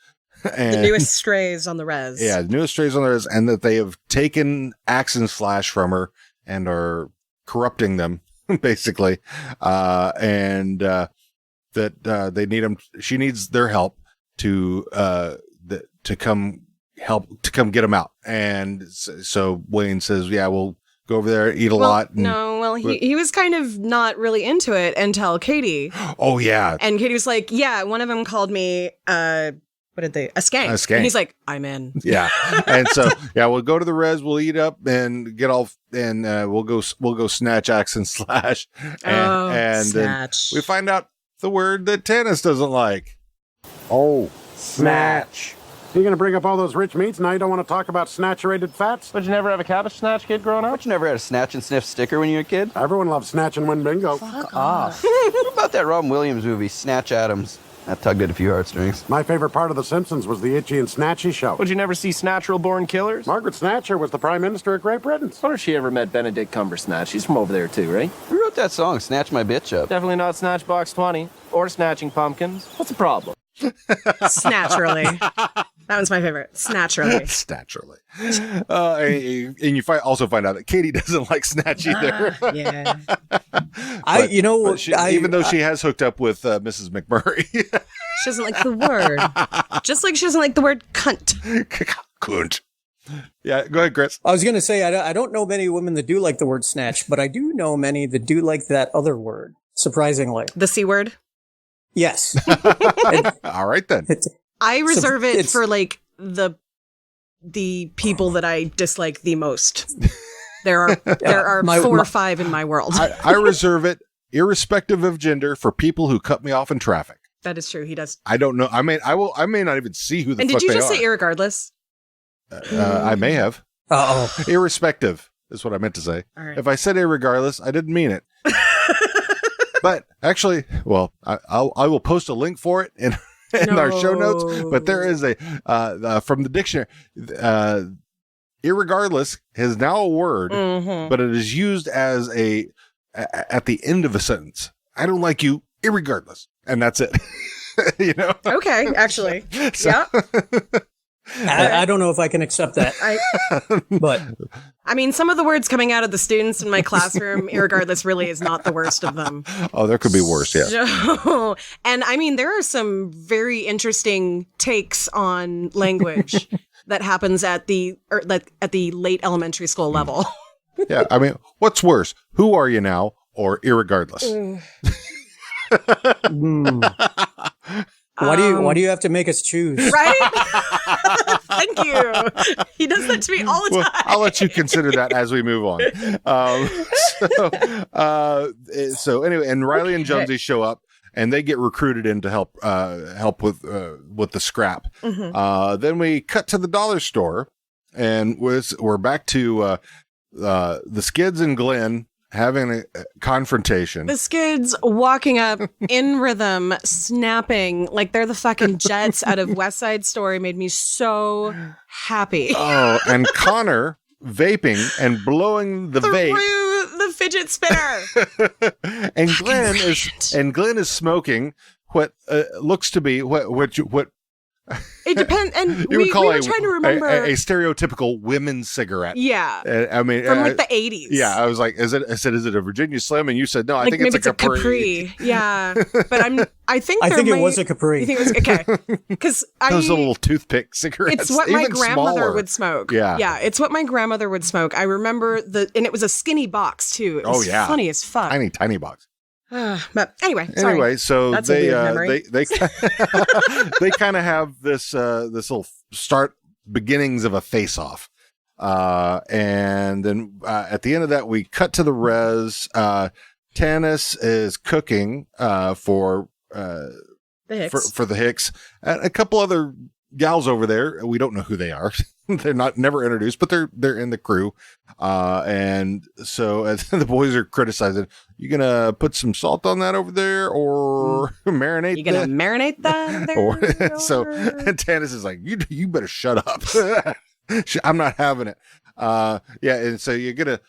And, the newest strays on the res. Yeah, the newest strays on the res, and that they have taken Axe and Slash from her and are corrupting them, basically. And that they need them. She needs their help to come get them out. And so Wayne says, "Yeah, we'll go over there, eat a lot." And, he was kind of not really into it until Katie. Oh yeah, and Katie was like, "Yeah, one of them called me." What did they? A skank. A skank. And he's like, I'm in. Yeah. And so, yeah, we'll go to the res, we'll eat up and get off, and we'll go snatch Axe and Slash. And then we find out the word that Tanis doesn't like. Oh, snatch. You gonna bring up all those rich meats? Now you don't want to talk about snatcherated fats? But you never have a cabbage snatch kid growing up? But you never had a snatch and sniff sticker when you were a kid? Everyone loves snatch and win bingo. Fuck off. What about that Robin Williams movie, Snatch Adams? That tugged at a few heartstrings. My favorite part of The Simpsons was the Itchy and Snatchy show. Would you never see Snatchural Born Killers? Margaret Snatcher was the Prime Minister of Great Britain. I wonder if she ever met Benedict Cumbersnatch. She's from over there too, right? Who wrote that song, Snatch My Bitch Up? Definitely not Snatchbox 20 or Snatching Pumpkins. What's the problem? Snatcherally. That one's my favorite. Snatcherally. Snatcherally. And you also find out that Katie doesn't like Snatch either. Yeah. Even though she has hooked up with Mrs. McMurray. She doesn't like the word. Just like she doesn't like the word cunt. Cunt. Yeah, go ahead, Chris. I was going to say, I don't know many women that do like the word snatch, but I do know many that do like that other word, surprisingly. The C word? Yes. All right, then. I reserve it for like the people that I dislike the most. There are 4 or 5 in my world. I reserve it, irrespective of gender, for people who cut me off in traffic. That is true. He does. I don't know. I may not even see who the and fuck did you they just are. say irregardless? I may have. Uh-oh. Irrespective is what I meant to say. All right. If I said irregardless, I didn't mean it. But actually, well, I will post a link for it in our show notes, but there is a from the dictionary. Irregardless is now a word, but it is used as at the end of a sentence. I don't like you, irregardless, and that's it. You know? Okay, actually, So- yeah. I don't know if I can accept that. But I mean, some of the words coming out of the students in my classroom, irregardless, really is not the worst of them. Oh, there could be worse. Yeah. So, and I mean, there are some very interesting takes on language that happens at the late elementary school level. Yeah. I mean, what's worse? Who are you now, or irregardless? why do you have to make us choose? Right? Thank you. He does that to me all the time. I'll let you consider that as we move on. So anyway, and Riley and Jonesy show up, and they get recruited in to help with the scrap. Then we cut to the dollar store, and we're back to the Skids and Glenn having a confrontation. The Skids walking up in rhythm, snapping like they're the fucking Jets out of West Side Story made me so happy. Oh, and Connor vaping and blowing the vape. Through the fidget spinner. and Glenn is smoking what looks to be what It depends, and you we would call were trying to remember a stereotypical women's cigarette. Yeah, I mean, from like the 80s. Yeah, I was like, is it a Virginia Slim? And you said no. I Like think maybe it's a Capri. Yeah, but I think it was a Capri. You think it was okay? Because those little toothpick cigarettes. It's what my even grandmother smaller. would smoke. Yeah, it's what my grandmother would smoke. I remember and it was a skinny box too. It was funny as fuck. Tiny box. But anyway, so that's a weird memory. they they kind of have this little beginnings of a face off, and then at the end of that we cut to the res. Tanis is cooking for the Hicks. for the Hicks, and a couple other gals over there. We don't know who they are. They're never introduced, but they're in the crew. And so the boys are criticizing, you gonna put some salt on that over there or marinate You gonna marinate that over there? So and Tanis is like, you better shut up. I'm not having it. And so you're gonna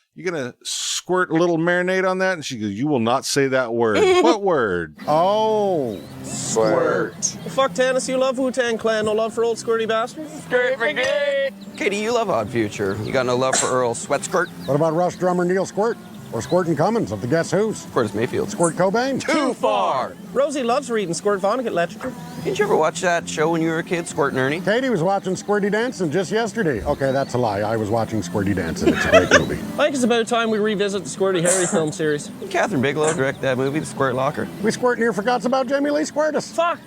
squirt a little marinade on that, and she goes, you will not say that word. What word? Oh, Squirt. Well, fuck Tanis, you love Wu-Tang Clan, no love for old squirty bastards? Squirt brigade! Katie, you love Odd Future. You got no love for Earl Sweat Skirt? What about Rush drummer Neil Squirt? Or Squirtin' Cummins of the Guess Who's? Squirtus Mayfield. Squirt Cobain? Too far! Rosie loves reading Squirt Vonnegut literature. Didn't you ever watch that show when you were a kid, Squirt and Ernie? Katie was watching Squirty Dancing just yesterday. Okay, that's a lie. I was watching Squirty Dancing. It's a great movie. I think it's about time we revisit the Squirty Harry film series. Did Catherine Bigelow direct that movie, The Squirt Locker? We squirt near forgots about Jamie Lee Squirtus. Fuck!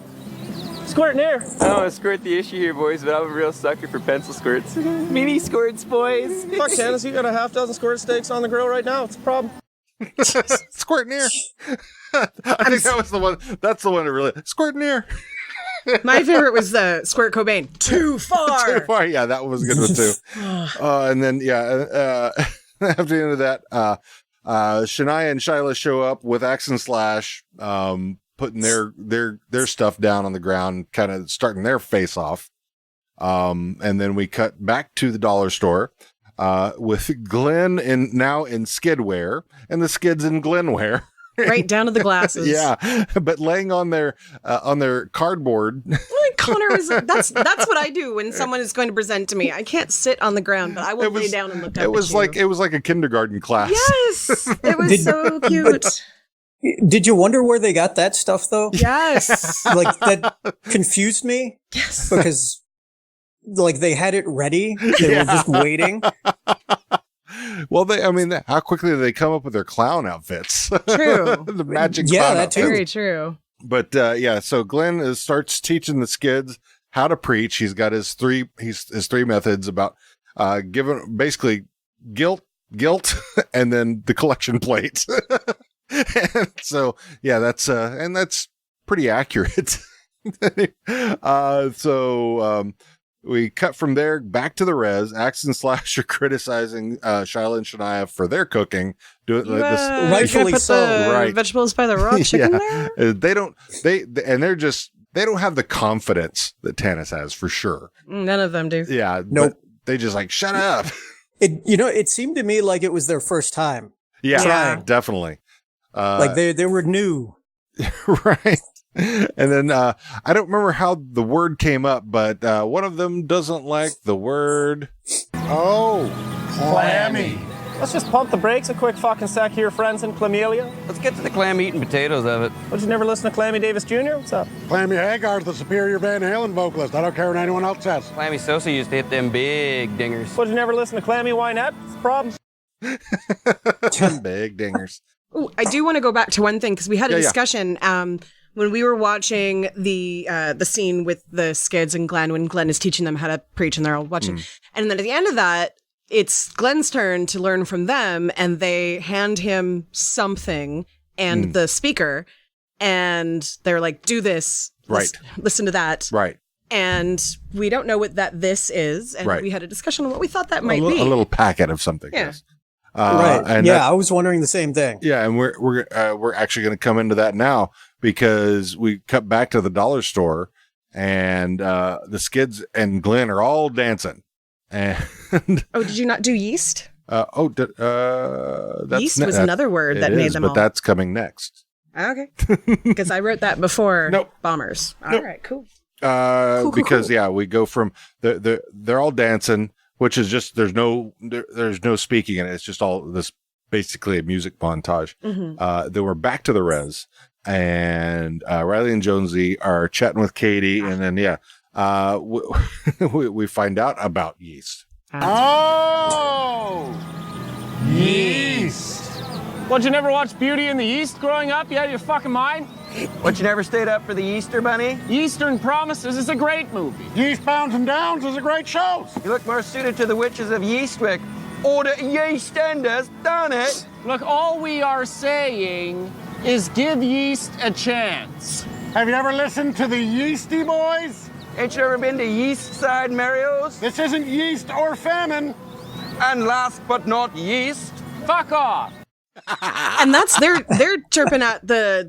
Squirt near. I don't want to squirt the issue here, boys, but I'm a real sucker for pencil squirts. Mini squirts, boys. Fuck Tanis, you got a half dozen squirt steaks on the grill right now. It's a problem. squirt near. I think that was the one. That's the one that really squirt near. My favorite was the Squirt Cobain. Too far. Too far. Yeah, that was a good one too. And then after the end of that, Shania and Shyla show up with Axe and Slash, putting their stuff down on the ground, kind of starting their face off. And then we cut back to the dollar store with Glenn now in skidwear and the Skids in Glenwear. Right down to the glasses. Yeah, but laying on their cardboard. Connor is that's what I do when someone is going to present to me. I can't sit on the ground, but I will lay down and look up. It was like a kindergarten class. Yes, it was so cute. Did you wonder where they got that stuff, though? Yes. Like, that confused me. Yes. Because, like, they had it ready. They were just waiting. Well, how quickly do they come up with their clown outfits? True. The magic Yeah, clown that outfits. too. Very true. But, so Glenn starts teaching the Skids how to preach. He's got his three methods about giving basically guilt, and then the collection plate. And so that's pretty accurate. We cut from there back to the res. Axe and Slash are criticizing Shyla and Shania for their cooking. Rightfully so. Right. Vegetables by the raw chicken there? They're just they don't have the confidence that Tanis has for sure. None of them do. Yeah. Nope. They just like, shut up. It seemed to me like it was their first time. Yeah, definitely. Like they were new. Right. And then I don't remember how the word came up, but one of them doesn't like the word. Oh, clammy. Let's just pump the brakes a quick fucking sec here, friends in Clamelia. Let's get to the clam eating potatoes of it. Would you never listen to Clammy Davis Jr.? What's up? Clammy Hagar's the superior Van Halen vocalist. I don't care what anyone else says. Clammy Sosa used to hit them big dingers. Would you never listen to Clammy Wynette? What's the problem? Big dingers. Ooh, I do want to go back to one thing because we had a discussion when we were watching the scene with the Skids and Glenn when Glenn is teaching them how to preach and they're all watching. And then at the end of that, it's Glenn's turn to learn from them, and they hand him something and the speaker, and they're like, "Do this, right? Listen to that, right?" And we don't know what this is, and we had a discussion on what we thought that might be. A little packet of something. Yeah. Yes. Right. And I was wondering the same thing. Yeah, and we're actually going to come into that now because we cut back to the dollar store, and the Skids and Glenn are all dancing. And did you not do yeast? That's yeast was another word that made them all. But that's coming next. Okay, because I wrote that before. Bombers. All right, cool. Because we go from they're all dancing, which is just there's no speaking in it. It's just all this basically a music montage. Then we're back to the res, and Riley and Jonesy are chatting with Katie, and then we find out about yeast. Oh, yeast. What, you never watched Beauty and the Yeast growing up? You out of your fucking mind? What, you never stayed up for the Easter Bunny? Eastern Promises is a great movie. Yeastbounds and Downs is a great show. You look more suited to the witches of Yeastwick. Order Yeastenders, don't it? Look, all we are saying is give yeast a chance. Have you ever listened to the Yeasty Boys? Ain't you ever been to Yeast Side Mario's? This isn't yeast or famine. And last but not yeast, fuck off. And that's they're chirping at the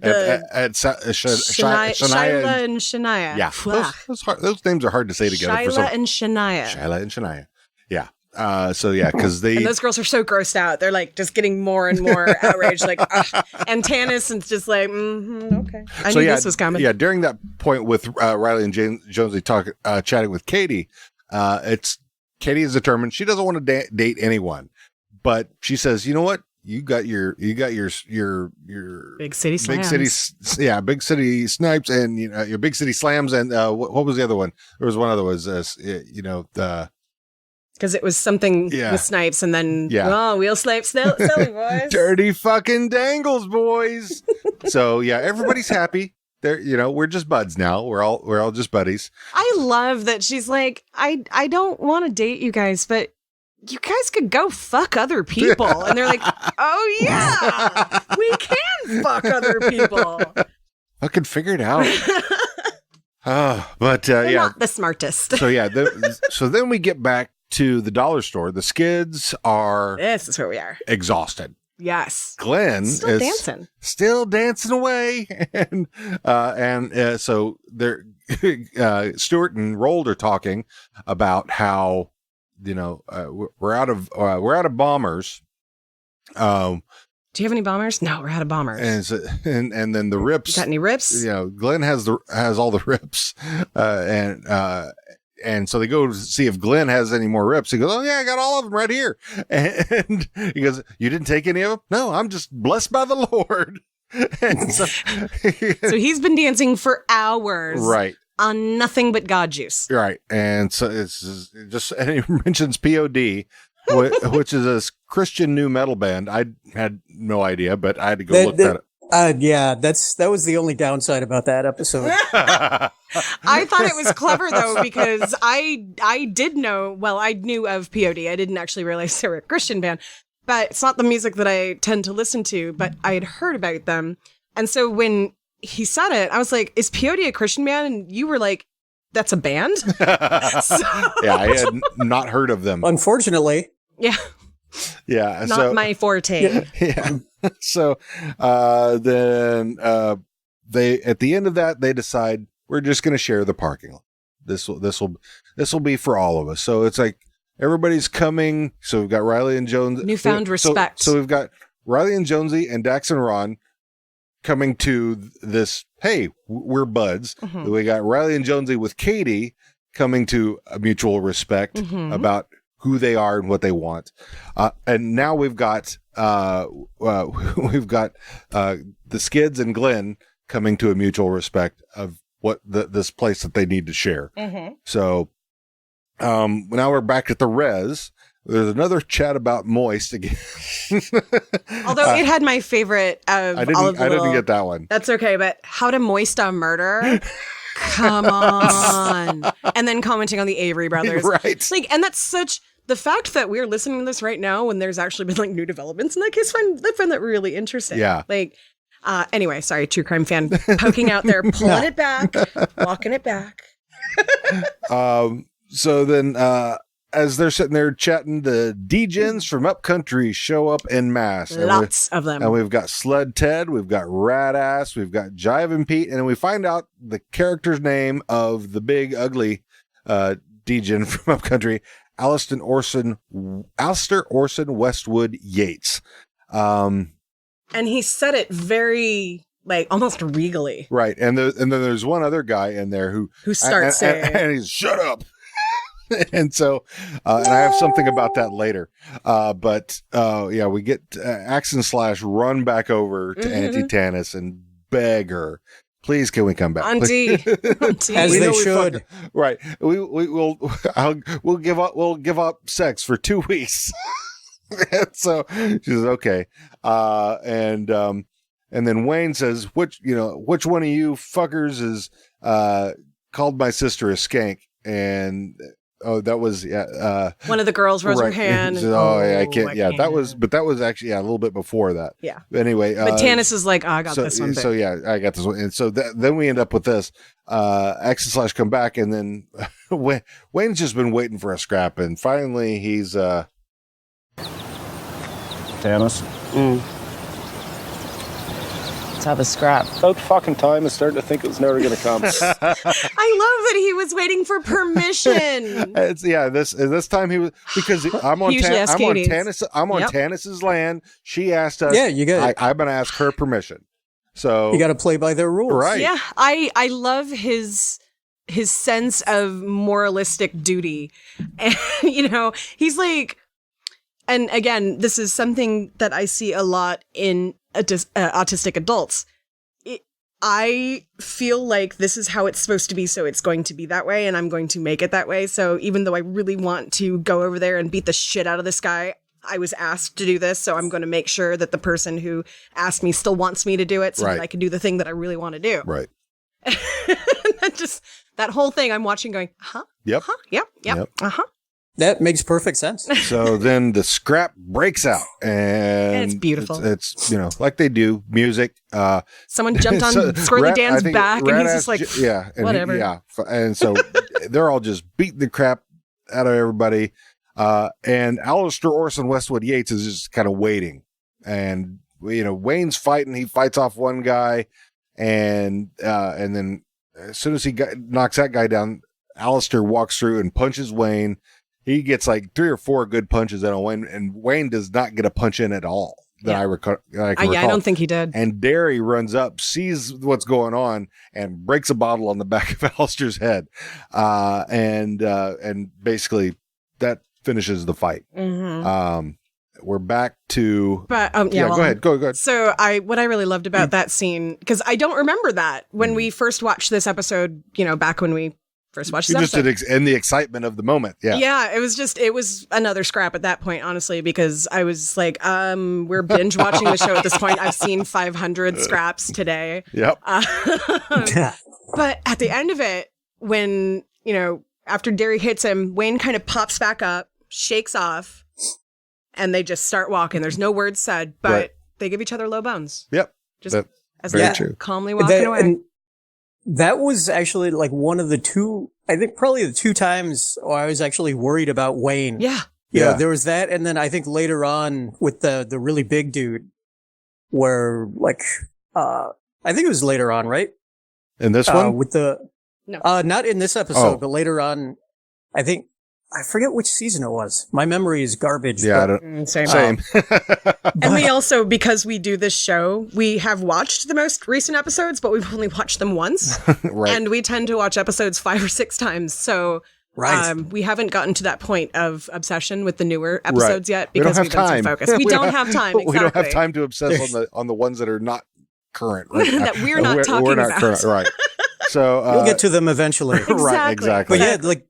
Shania and Shania. Yeah, those names are hard to say together. Shila and Shania. Shila and Shania. Yeah. Because they and those girls are so grossed out. They're like just getting more and more outraged. Like, and Tanis is just like, okay. I knew this was coming. Yeah. During that point with Riley and Jonesy chatting with Katie, Katie is determined she doesn't want to date anyone, but she says, you know what? You got your big city slams. Big city snipes, and your big city slams, and what was the other one? There was one other because it was something with snipes, and then we'll snipe silly boys, dirty fucking dangles, boys. So everybody's happy. We're just buds now. We're all just buddies. I love that she's like, I don't want to date you guys, but you guys could go fuck other people. And they're like, oh yeah, we can fuck other people. I could figure it out. They're not the smartest. So then we get back to the dollar store. The Skids are. This is where we are. Exhausted. Yes. Glenn still is still dancing away. And so they're, Stuart and Rold are talking about how, we're out of bombers. Do you have any bombers? No, we're out of bombers. And then the rips. You got any rips? Glenn has all the rips. And so they go to see if Glenn has any more rips. He goes, oh yeah, I got all of them right here. And he goes, you didn't take any of them? No, I'm just blessed by the Lord. And so he's been dancing for hours. Right. On nothing but God juice. Right. And so it's just, and he mentions POD, which is a Christian new metal band. I had no idea, but I had to go look that up. That was the only downside about that episode. I thought it was clever though, because I did know, I knew of POD. I didn't actually realize they were a Christian band, but it's not the music that I tend to listen to, but I had heard about them. And so when he said it, I was like, is POD a Christian band? And you were like, that's a band? Yeah, I had not heard of them. Unfortunately. Yeah. Yeah. Not my forte. Yeah. So then they, at the end of that, they decide we're just going to share the parking lot. This will be for all of us. So it's like everybody's coming. So we've got Riley and Jones. Newfound respect. So we've got Riley and Jonesy and Dax and Ron coming to this. Hey, we're buds. Mm-hmm. We got Riley and Jonesy with Katie coming to a mutual respect about who they are and what they want. And now we've got the Skids and Glenn coming to a mutual respect of what this place that they need to share. So now we're back at the res. There's another chat about Moist again. Although it had my favorite of all of the I didn't get that one. That's okay, but how to moist a murder? Come on. And then commenting on the Avery brothers. Right. Like, and that's such the fact that we're listening to this right now when there's actually been like new developments in that case, I find that really interesting. Yeah. Like, anyway, sorry, true crime fan poking out there, pulling it back, walking it back. So then, as they're sitting there chatting, the D-Gens from Upcountry show up en masse. Lots of them. And we've got Sled Ted, we've got Radass, we've got Jivin' Pete, and we find out the character's name of the big, ugly D-Gen from Upcountry, Alistair Orson Westwood Yates. And he said it very, like, almost regally. Right. And then there's one other guy in there who starts saying, and he's, shut up. And so, and I have something about that later. But we get Axe and Slash run back over to Auntie Tanis and beg her, please, can we come back? Auntie. As they should. Right. We'll give up sex for 2 weeks. And so she says, okay. And then Wayne says, which one of you fuckers is called my sister a skank? And that was one of the girls raised her hand. Says, I can't. Yeah, that was actually a little bit before that. Yeah. Anyway, but Tanis is like, I got this one. So yeah, I got this one, and so then we end up with this. X and Slash come back, and then Wayne's just been waiting for a scrap, and finally he's Tanis. Let's have a scrap. About fucking time. I started to think it was never going to come. I love that he was waiting for permission. This time he was, because I'm on Tanis's land. She asked us. Yeah, you got. I'm going to ask her permission. So you got to play by their rules, right? Yeah, I love his sense of moralistic duty, and he's like, and again, this is something that I see a lot in autistic adults. I feel like this is how it's supposed to be, so it's going to be that way, and I'm going to make it that way. So even though I really want to go over there and beat the shit out of this guy, I was asked to do this, so I'm going to make sure that the person who asked me still wants me to do it, so that I can do the thing that I really want to do. Right. That whole thing I'm watching going, Yep. Yep. That makes perfect sense. So then the scrap breaks out, and it's beautiful. It's like they do music. Someone jumped on Squirrely Dan's back, and he's just like, whatever. And so they're all just beating the crap out of everybody. And Alistair Orson Westwood Yates is just kind of waiting, and Wayne's fighting. He fights off one guy, and then as soon as he knocks that guy down, Alistair walks through and punches Wayne. He gets like 3 or 4 good punches in on Wayne, and Wayne does not get a punch in at all. That I recall. I don't think he did. And Derry runs up, sees what's going on, and breaks a bottle on the back of Alistair's head, and basically that finishes the fight. We're back to, but go ahead. Go ahead. So what I really loved about that scene, because I don't remember that when we first watched this episode. back when we first watched this episode. In the excitement of the moment. Yeah. It was another scrap at that point, honestly, because I was like, we're binge watching the show at this point. I've seen 500 scraps today. Yep. But at the end of it, when, after Derry hits him, Wayne kind of pops back up, shakes off, and they just start walking. There's no words said, but they give each other low bones. Yep. Just as they're calmly walking away. And that was actually like one of the two, I think probably the 2 times I was actually worried about Wayne. Yeah. Yeah. There was that. And then I think later on with the really big dude where I think it was later on, right? In this one? No. Not in this episode, but later on. I forget which season it was. My memory is garbage. Yeah, same. And we also, because we do this show, we have watched the most recent episodes, but we've only watched them once. Right. And we tend to watch episodes 5 or 6 times. So we haven't gotten to that point of obsession with the newer episodes yet because we've been so focused. We don't have time. Exactly. We don't have time to obsess on the ones that are not current. Right? That we're not talking about. Current, right. So we'll get to them eventually. Right, exactly. But yeah, like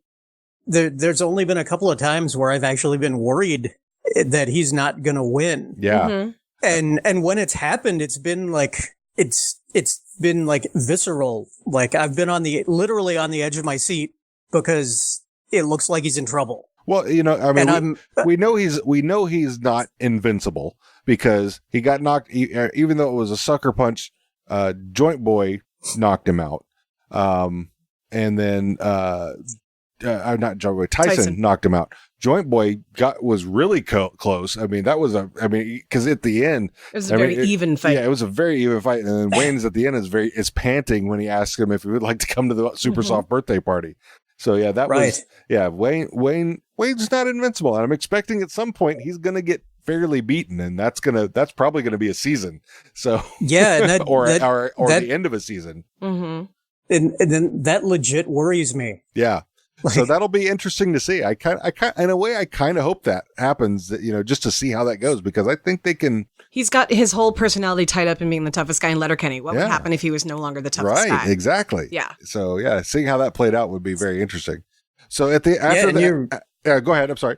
there's only been a couple of times where I've actually been worried that he's not going to win. Yeah. Mm-hmm. And when it's happened, it's been like it's been like visceral. Like I've been literally on the edge of my seat because it looks like he's in trouble. Well, I mean, we know he's not invincible because he got knocked. Even though it was a sucker punch, Joint Boy knocked him out, and then not Joint Boy, Tyson knocked him out. Joint Boy was really close. I mean, because at the end it was a very even fight. Yeah, it was a very even fight, and then Wayne's at the end is panting when he asks him if he would like to come to the Super Soft birthday party. So yeah, that was Wayne's not invincible, and I'm expecting at some point he's going to get fairly beaten, and that's probably going to be a season. So yeah, or the end of a season. Mm-hmm. And then that legit worries me. Yeah. So that'll be interesting to see. In a way, I kind of hope that happens, just to see how that goes, because I think they can. He's got his whole personality tied up in being the toughest guy in Letterkenny. What would happen if he was no longer the toughest guy? Right, exactly. Yeah. So yeah, seeing how that played out would be very interesting. So go ahead. I'm sorry.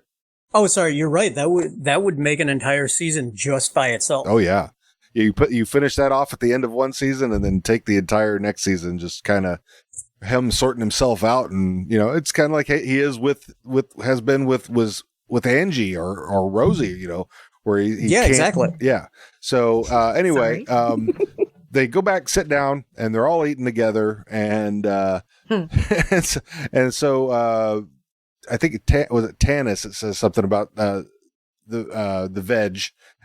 Oh, sorry. You're right. That would make an entire season just by itself. Oh yeah. You finish that off at the end of one season, and then take the entire next season just kind of him sorting himself out, and it's kind of like he is with Angie or Rosie, where he can't, exactly. Yeah. So anyway, they go back, sit down, and they're all eating together, and and so I think was it Tanis that says something about the veg,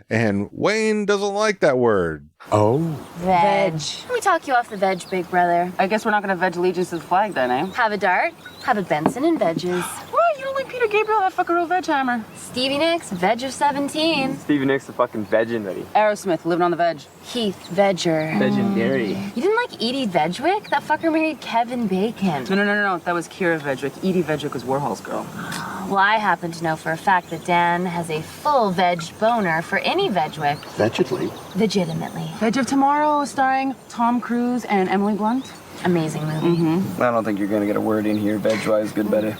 and Wayne doesn't like that word. Oh, veg. Let me talk you off the veg, big brother. I guess we're not gonna veg allegiance to the flag then, eh? Have a dart, have a Benson and veggies. What? You don't like Peter Gabriel, that fucker old veg hammer? Stevie Nicks, veg of 17. Stevie Nicks, the fucking veggin' buddy. Aerosmith, living on the veg. Heath, vegger. Legendary. You didn't like Edie Vedgwick? That fucker married Kevin Bacon. No. That was Kira Vedgwick. Edie Vedgwick was Warhol's girl. Well, I happen to know for a fact that Dan has a full veg boner for any Vedgwick. Legitimately. Veg of Tomorrow, starring Tom Cruise and Emily Blunt. Amazing movie. Mm-hmm. I don't think you're gonna get a word in here. Veg-wise, good better.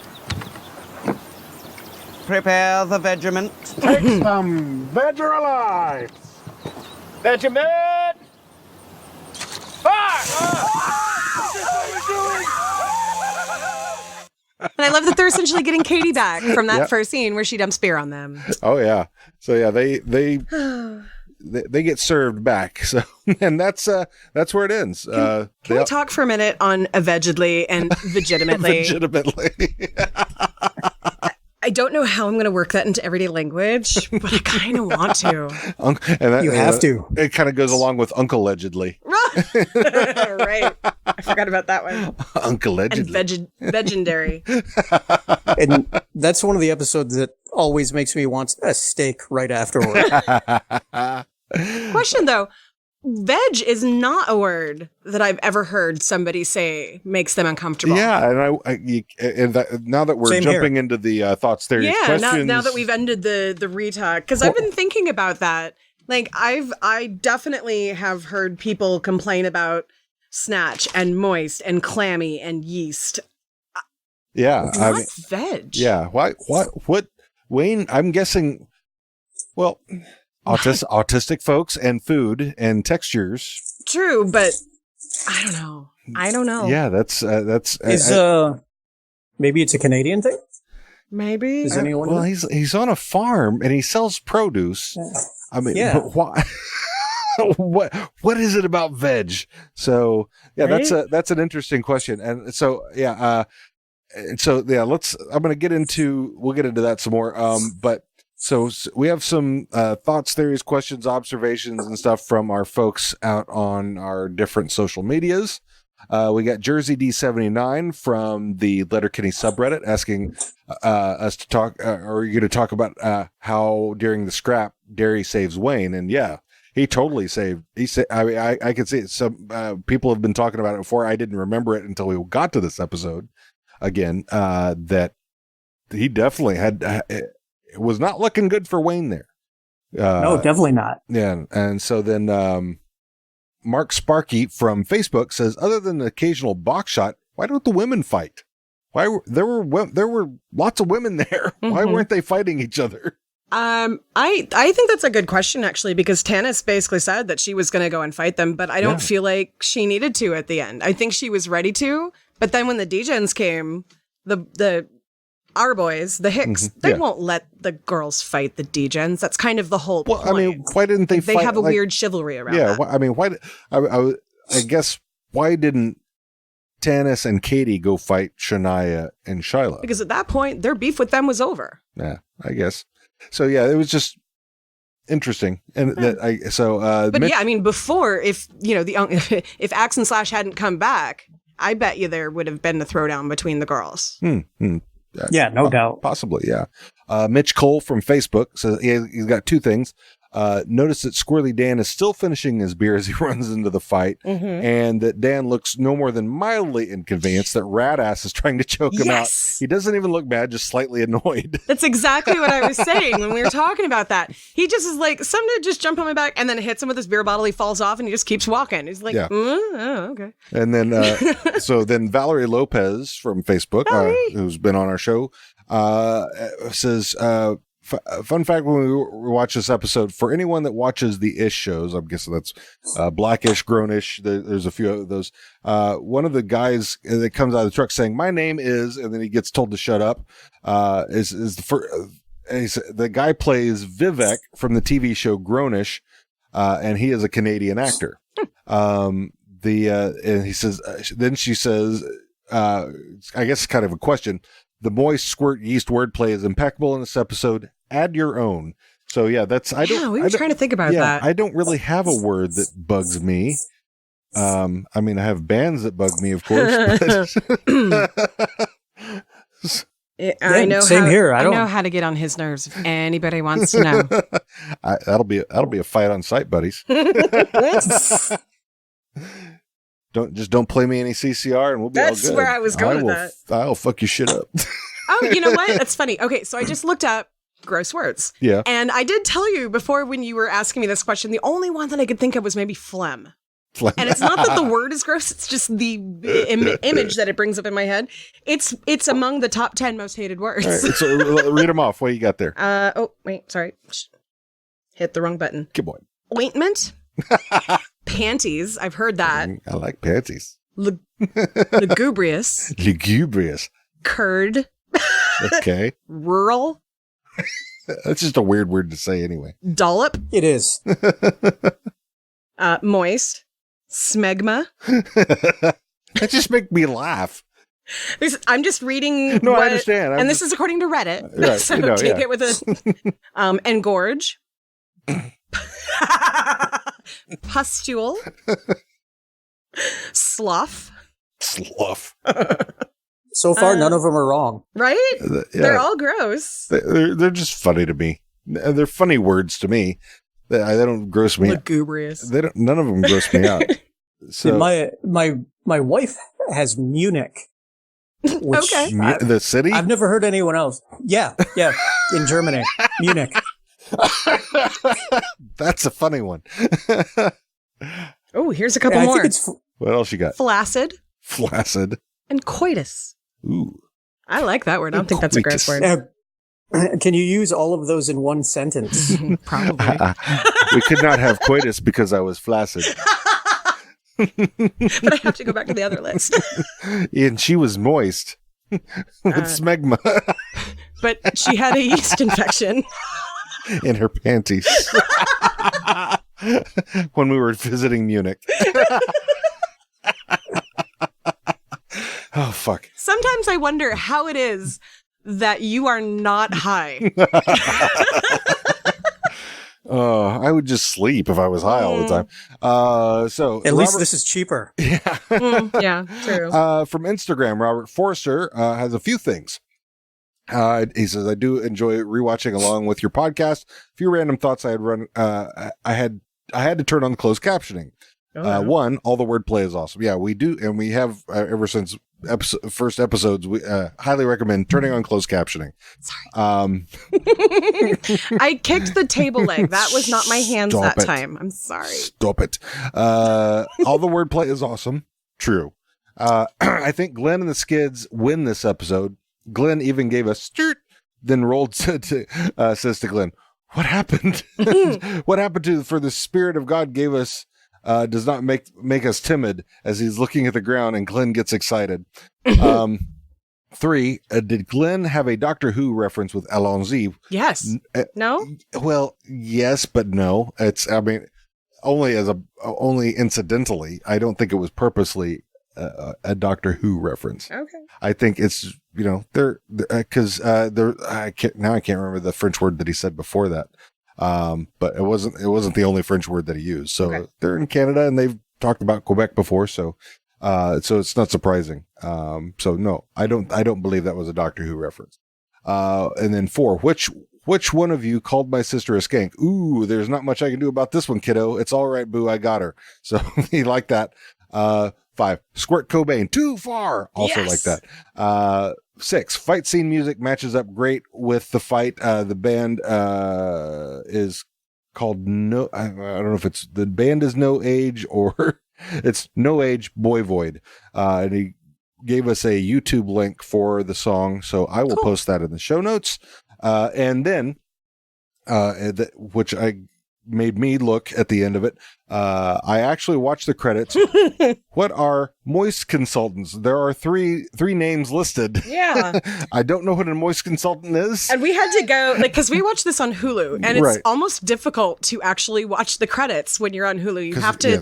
Prepare the vegiment. Take some Vegger Alive. Benjamin! And I love that they're essentially getting Katie back from that first scene where she dumps beer on them. Oh yeah. So yeah, they get served back. So and that's where it ends. Can we talk for a minute on allegedly and legitimately? I don't know how I'm going to work that into everyday language, but I kind of want to. And you have to. It kind of goes along with Uncle Allegedly. Right. I forgot about that one. Uncle Allegedly. And legendary. And that's one of the episodes that always makes me want a steak right afterward. Question though. Veg is not a word that I've ever heard somebody say makes them uncomfortable. Yeah, and now that we're jumping into the thoughts, theories, questions. Now that we've ended the retalk, because I've been thinking about that. Like I definitely have heard people complain about snatch and moist and clammy and yeast. Yeah, not veg. Yeah, what Wayne? I'm guessing. Well. Autistic folks and food and textures. True, but I don't know. Yeah, that's maybe it's a Canadian thing. Maybe. Does anyone know? Well, he's on a farm and he sells produce. Yeah. I mean, but why? what is it about veg? So yeah, right? that's an interesting question. And so yeah, I'm gonna get into that some more. But. So we have some thoughts, theories, questions, observations, and stuff from our folks out on our different social medias. We got Jersey D79 from the Letterkenny subreddit asking us to talk, are you going to talk about how during the scrap, Derry saves Wayne? And yeah, he totally saved. I could see it. Some people have been talking about it before. I didn't remember it until we got to this episode again, that he definitely it was not looking good for Wayne there. No, definitely not. Yeah. And so then Mark Sparky from Facebook says, other than the occasional box shot, why don't the women fight? There were lots of women there. Mm-hmm. Why weren't they fighting each other? I think that's a good question, actually, because Tanis basically said that she was going to go and fight them, but I don't feel like she needed to at the end. I think she was ready to, but then when the D-Gens came, our boys, the Hicks, they won't let the girls fight the D-Gens. That's kind of the whole point. I mean, why didn't they fight? They have a weird chivalry around that. I mean, why? I guess, why didn't Tanis and Katie go fight Shania and Shyla? Because at that point, their beef with them was over. Yeah, I guess. So yeah, it was just interesting, and but yeah, I mean, before if if Axe and Slash hadn't come back, I bet you there would have been a throwdown between the girls. Yeah, no doubt. Possibly, yeah. Mitch Cole from Facebook says he's got two things. Notice that Squirrely Dan is still finishing his beer as he runs into the fight, and that Dan looks no more than mildly inconvenienced that Radass is trying to choke him out. He doesn't even look bad, just slightly annoyed. That's exactly what I was saying when we were talking about that. He just is like, some dude just jump on my back and then hits him with his beer bottle. He falls off and he just keeps walking. He's like, oh, okay. And then, so then Valerie Lopez from Facebook, who's been on our show, says, fun fact when we watch this episode, for anyone that watches the Ish shows, I'm guessing that's Blackish, Grownish, there's a few of those. One of the guys that comes out of the truck saying, "My name is," and then he gets told to shut up, is the first. The guy plays Vivek from the TV show Grownish, and he is a Canadian actor. And he says, then she says, I guess kind of a question. The moist squirt yeast wordplay is impeccable in this episode. Add your own. So yeah, we were trying to think about that. I don't really have a word that bugs me. I mean, I have bands that bug me, of course. I know. Same here. I know how to get on his nerves. If anybody wants to know, that'll be a fight on site, buddies. Don't play me any CCR and we'll be all good. That's where I was going with that. I'll fuck your shit up. Oh, you know what? That's funny. Okay, so I just looked up gross words. Yeah. And I did tell you before when you were asking me this question, the only one that I could think of was maybe phlegm. And it's not that the word is gross, it's just the image that it brings up in my head. It's among the top 10 most hated words. All right, so read them off. What you got there? Oh, wait, sorry. Hit the wrong button. Good boy. Ointment. Panties. I've heard that. I like panties. Lugubrious. Lugubrious. Curd. Okay. Rural. That's just a weird word to say anyway. Dollop. It is. Moist. Smegma. That just make me laugh. I'm just reading. No, I understand. This is according to Reddit. Right, so take it with a engorge. Pustule. Slough. So far, none of them are wrong. Right? Yeah. They're all gross. They're just funny to me. They're funny words to me. They don't gross me Lugubrious. out. None of them gross me out. So my wife has Munich. Which okay. The city? I've never heard anyone else. Yeah, in Germany. Munich. That's a funny one. Oh, here's a couple more. What else you got? Flaccid. And coitus. Ooh. I like that word. I don't think that's a gross word. Can you use all of those in one sentence? Probably. We could not have coitus because I was flaccid. But I have to go back to the other list. And she was moist with smegma. But she had a yeast infection. In her panties. When we were visiting Munich. Oh, fuck. Sometimes I wonder how it is that you are not high. I would just sleep if I was high all the time. So at least this is cheaper. Yeah. Yeah, true. From Instagram, Robert Forster has a few things. He says, I do enjoy rewatching along with your podcast. A few random thoughts I had run. I had to turn on closed captioning. One, all the wordplay is awesome. Yeah, we do. And we have ever since first episodes, we highly recommend turning on closed captioning. Sorry. I kicked the table leg. That was not my hands Stop that it. time. I'm sorry. Stop it. All the wordplay is awesome. True. I think Glenn and the Skids win this episode. Glenn even gave a sturt, then rolled says to Glenn, what happened? What happened to for the Spirit of God gave us does not make us timid, as he's looking at the ground and Glenn gets excited. 3, did Glenn have a Doctor Who reference with Allons-y? Yes. No? Well, yes, but no. Only incidentally. I don't think it was purposely a Doctor Who reference. Okay. I think it's, because I can't remember the French word that he said before that. But it wasn't the only French word that he used. So they're in Canada and they've talked about Quebec before. So it's not surprising. So no, I don't believe that was a Doctor Who reference. And then 4, which one of you called my sister a skank? Ooh, there's not much I can do about this one, kiddo. It's all right, boo. I got her. So he liked that. 5, Squirt Cobain, too far. Also like that. 6, fight scene music matches up great with the fight. The band is called No. I don't know if it's the band is No Age or it's No Age Boy Void. And he gave us a YouTube link for the song, so I will post that in the show notes. And then, which made me look at the end of it. I actually watched the credits. What are moist consultants? There are three names listed. Yeah. I don't know what a moist consultant is. And we had to go, because we watched this on Hulu, and it's almost difficult to actually watch the credits when you're on Hulu. You have to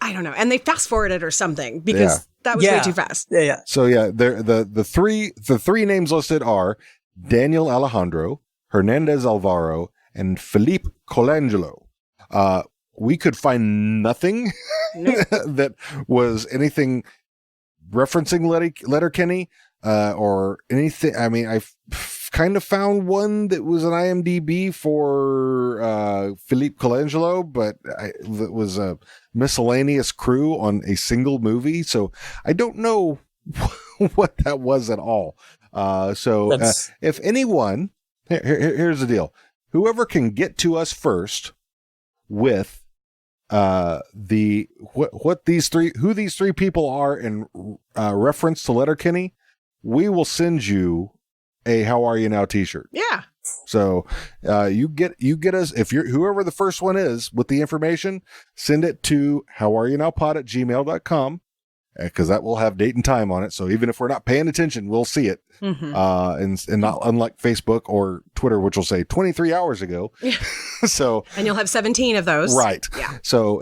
I don't know. And they fast forward it or something because that was way too fast. Yeah. So the three names listed are Daniel Alejandro, Hernandez Alvaro, and Philippe Colangelo. We could find nothing that was anything referencing Letterkenny or anything. I mean, I kind of found one that was an IMDb for Philippe Colangelo, but it was a miscellaneous crew on a single movie. So I don't know what that was at all. If anyone, here's the deal. Whoever can get to us first with who these three people are in reference to Letterkenny, we will send you a How Are You Now t-shirt. Yeah. So you get us, if you're whoever the first one is with the information, send it to howareyounowpod@gmail.com. Because that will have date and time on it. So even if we're not paying attention, we'll see it. Mm-hmm. And not unlike Facebook or Twitter, which will say 23 hours ago. So, and you'll have 17 of those. Right. Yeah. So,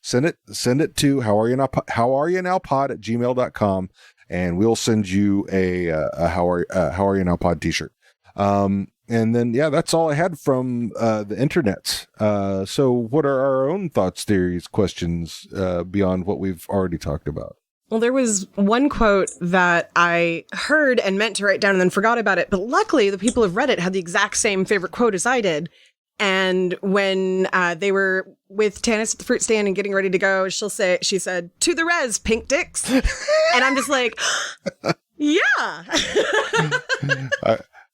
send it to howareyounowpod@gmail.com and we'll send you a How Are You Now Pod t-shirt. And then, that's all I had from the internet. So what are our own thoughts, theories, questions beyond what we've already talked about? Well, there was one quote that I heard and meant to write down and then forgot about it. But luckily, the people of Reddit had the exact same favorite quote as I did. And when they were with Tanis at the fruit stand and getting ready to go, she said, "To the res, pink dicks." And I'm just like, yeah.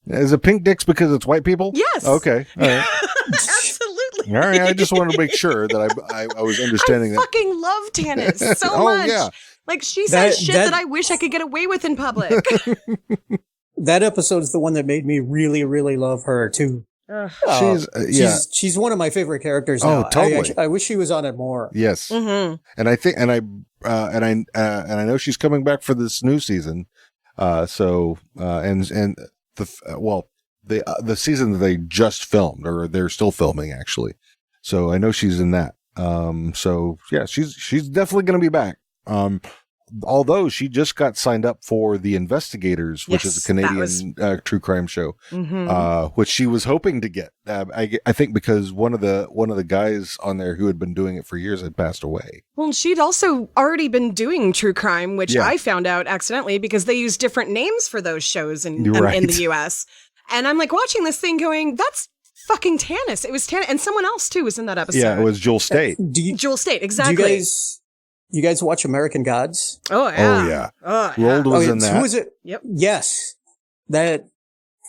Is it pink dicks because it's white people? Yes. Okay. All right. Absolutely. All right. I just wanted to make sure that I was understanding that. I fucking love Tanis so much. Yeah. Like, she says shit that I wish I could get away with in public. That episode's the one that made me really, really love her too. She's one of my favorite characters now. Oh, totally. I wish she was on it more. Yes. Mm-hmm. And I think, and I know she's coming back for this new season. The season that they just filmed, or they're still filming actually. So I know she's in that. She's definitely going to be back. although she just got signed up for The Investigators, which is a Canadian true crime show, which she was hoping to get. I think because one of the guys on there who had been doing it for years had passed away. Well, she'd also already been doing true crime, which I found out accidentally because they use different names for those shows in the U.S. And I'm like watching this thing going, that's fucking Tanis. It was Tanis. And someone else, too, was in that episode. Yeah, it was Jewel State. Jewel State, exactly. You guys watch American Gods? Oh, yeah. Rold was in that. Who was it? Yep. Yes. That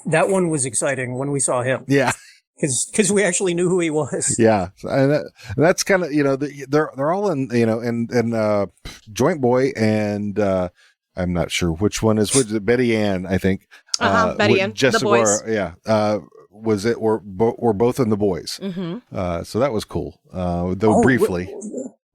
one was exciting when we saw him. Yeah. Because we actually knew who he was. Yeah. And that's kind of, they're all in, in Joint Boy and I'm not sure which one is which. Betty Ann, I think. Betty Ann, Jessica The Boys. Was it? We're both in The Boys. Mm-hmm. So that was cool. Though briefly.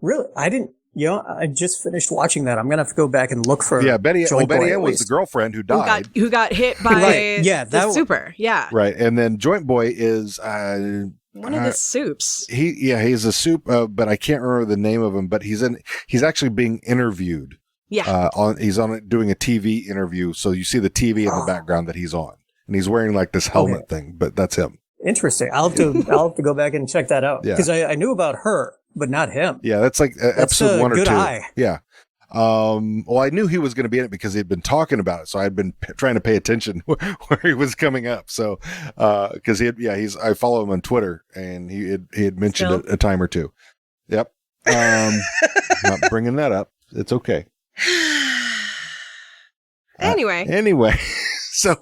Really? I didn't. I just finished watching that. I'm gonna have to go back and look for. Yeah, Betty Ann was the girlfriend who died. Who got hit by the super. Yeah. Right, and then Joint Boy is one of the soups. He's a soup, but I can't remember the name of him. But he's actually being interviewed. Yeah. He's doing a TV interview, so you see the TV in the background that he's on, and he's wearing like this helmet thing, but that's him. Interesting. I'll have to go back and check that out because I knew about her, but not him. Yeah, that's like episode 1 or 2. Good eye. Yeah. Well, I knew he was going to be in it because he'd been talking about it, so I'd been trying to pay attention where he was coming up. So, because I follow him on Twitter, and he had mentioned it a time or two. Yep. Not bringing that up. It's okay. Anyway. So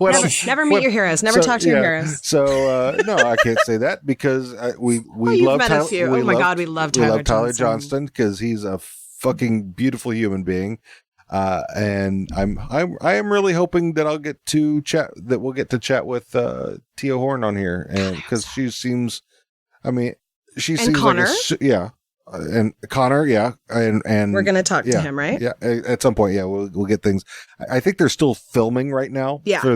never meet your heroes. Never talk to your heroes. So no, I can't say that because we love Tyler. We love Tyler Johnston because he's a fucking beautiful human being. And I am really hoping that we'll get to chat with Tia Horn on here, and because she seems Connor. And Connor, and we're gonna talk to him, right? Yeah, at some point, we'll get things. I think they're still filming right now. Yeah. for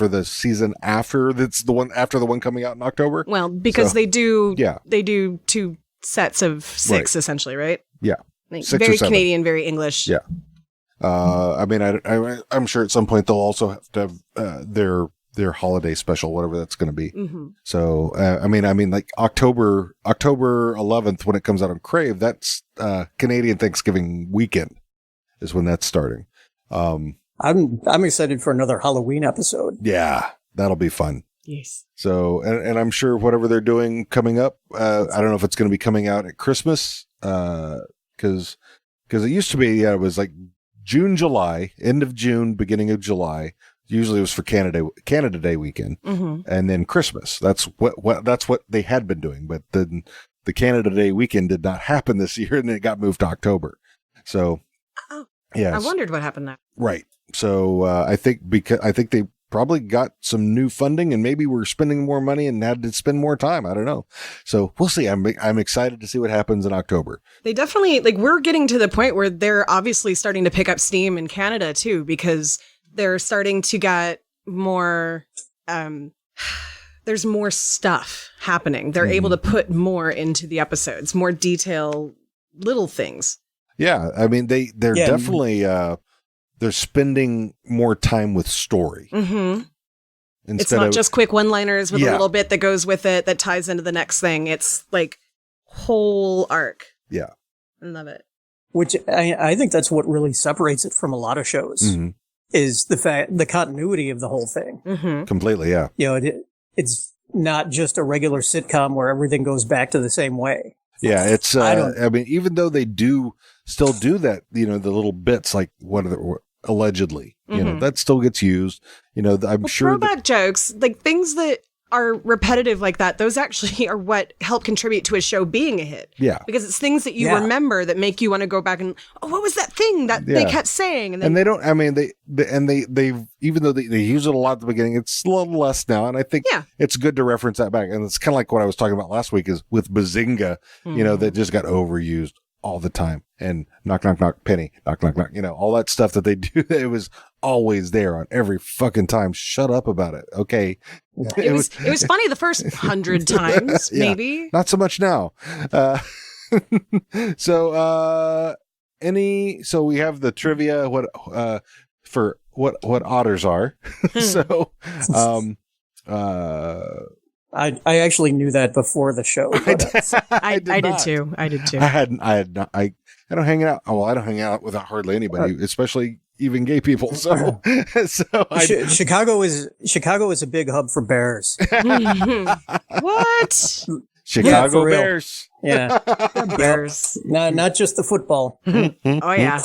the season after the one coming out in October. Well, because they do 2 sets of 6 essentially, right? Yeah, like, very Canadian, very English. Yeah. I'm sure at some point they'll also have to have their holiday special, whatever that's going to be. Mm-hmm. So, like October 11th when it comes out on Crave, that's Canadian Thanksgiving weekend is when that's starting. I'm excited for another Halloween episode. Yeah, that'll be fun. Yes. So, and I'm sure whatever they're doing coming up, I don't know if it's going to be coming out at Christmas, because it used to be, it was like June, July, end of June, beginning of July. Usually it was for Canada Day weekend, and then Christmas. That's what they had been doing, but then the Canada Day weekend did not happen this year, and it got moved to October. So, I wondered what happened there. Right. So I think they probably got some new funding, and maybe we're spending more money and had to spend more time. I don't know. So we'll see. I'm excited to see what happens in October. They definitely we're getting to the point where they're obviously starting to pick up steam in Canada too, because they're starting to get more, there's more stuff happening. They're able to put more into the episodes, more detail, little things. Yeah. I mean, they're definitely, they're spending more time with story. Mm-hmm. It's not just quick one-liners with a little bit that goes with it that ties into the next thing. It's like whole arc. Yeah. I love it. Which I think that's what really separates it from a lot of shows. Mm-hmm. Is the continuity of the whole thing. Mm-hmm. Completely, yeah. It's not just a regular sitcom where everything goes back to the same way. Yeah, it's, even though they still do that, the little bits like allegedly, that still gets used. I'm sure throwback jokes, like things that are repetitive like that, those actually are what help contribute to a show being a hit. Yeah. Because it's things that you remember that make you want to go back and, what was that thing that they kept saying? And they don't, they even though they use it a lot at the beginning, it's a little less now. And I think it's good to reference that back. And it's kind of like what I was talking about last week is with Bazinga, that just got overused all the time. And knock, knock, knock, penny, knock, knock, knock, all that stuff that they do, it was always there on every fucking time. Shut up about it. Okay. It was funny the first 100 times, maybe. Not so much now. So we have the trivia, for what otters are. So, I actually knew that before the show. I did too. I don't hang out. Well, I don't hang out with hardly anybody, especially even gay people. So, Chicago is a big hub for bears. What? Chicago Bears. Yeah. Bears. Not just the football. Oh yeah.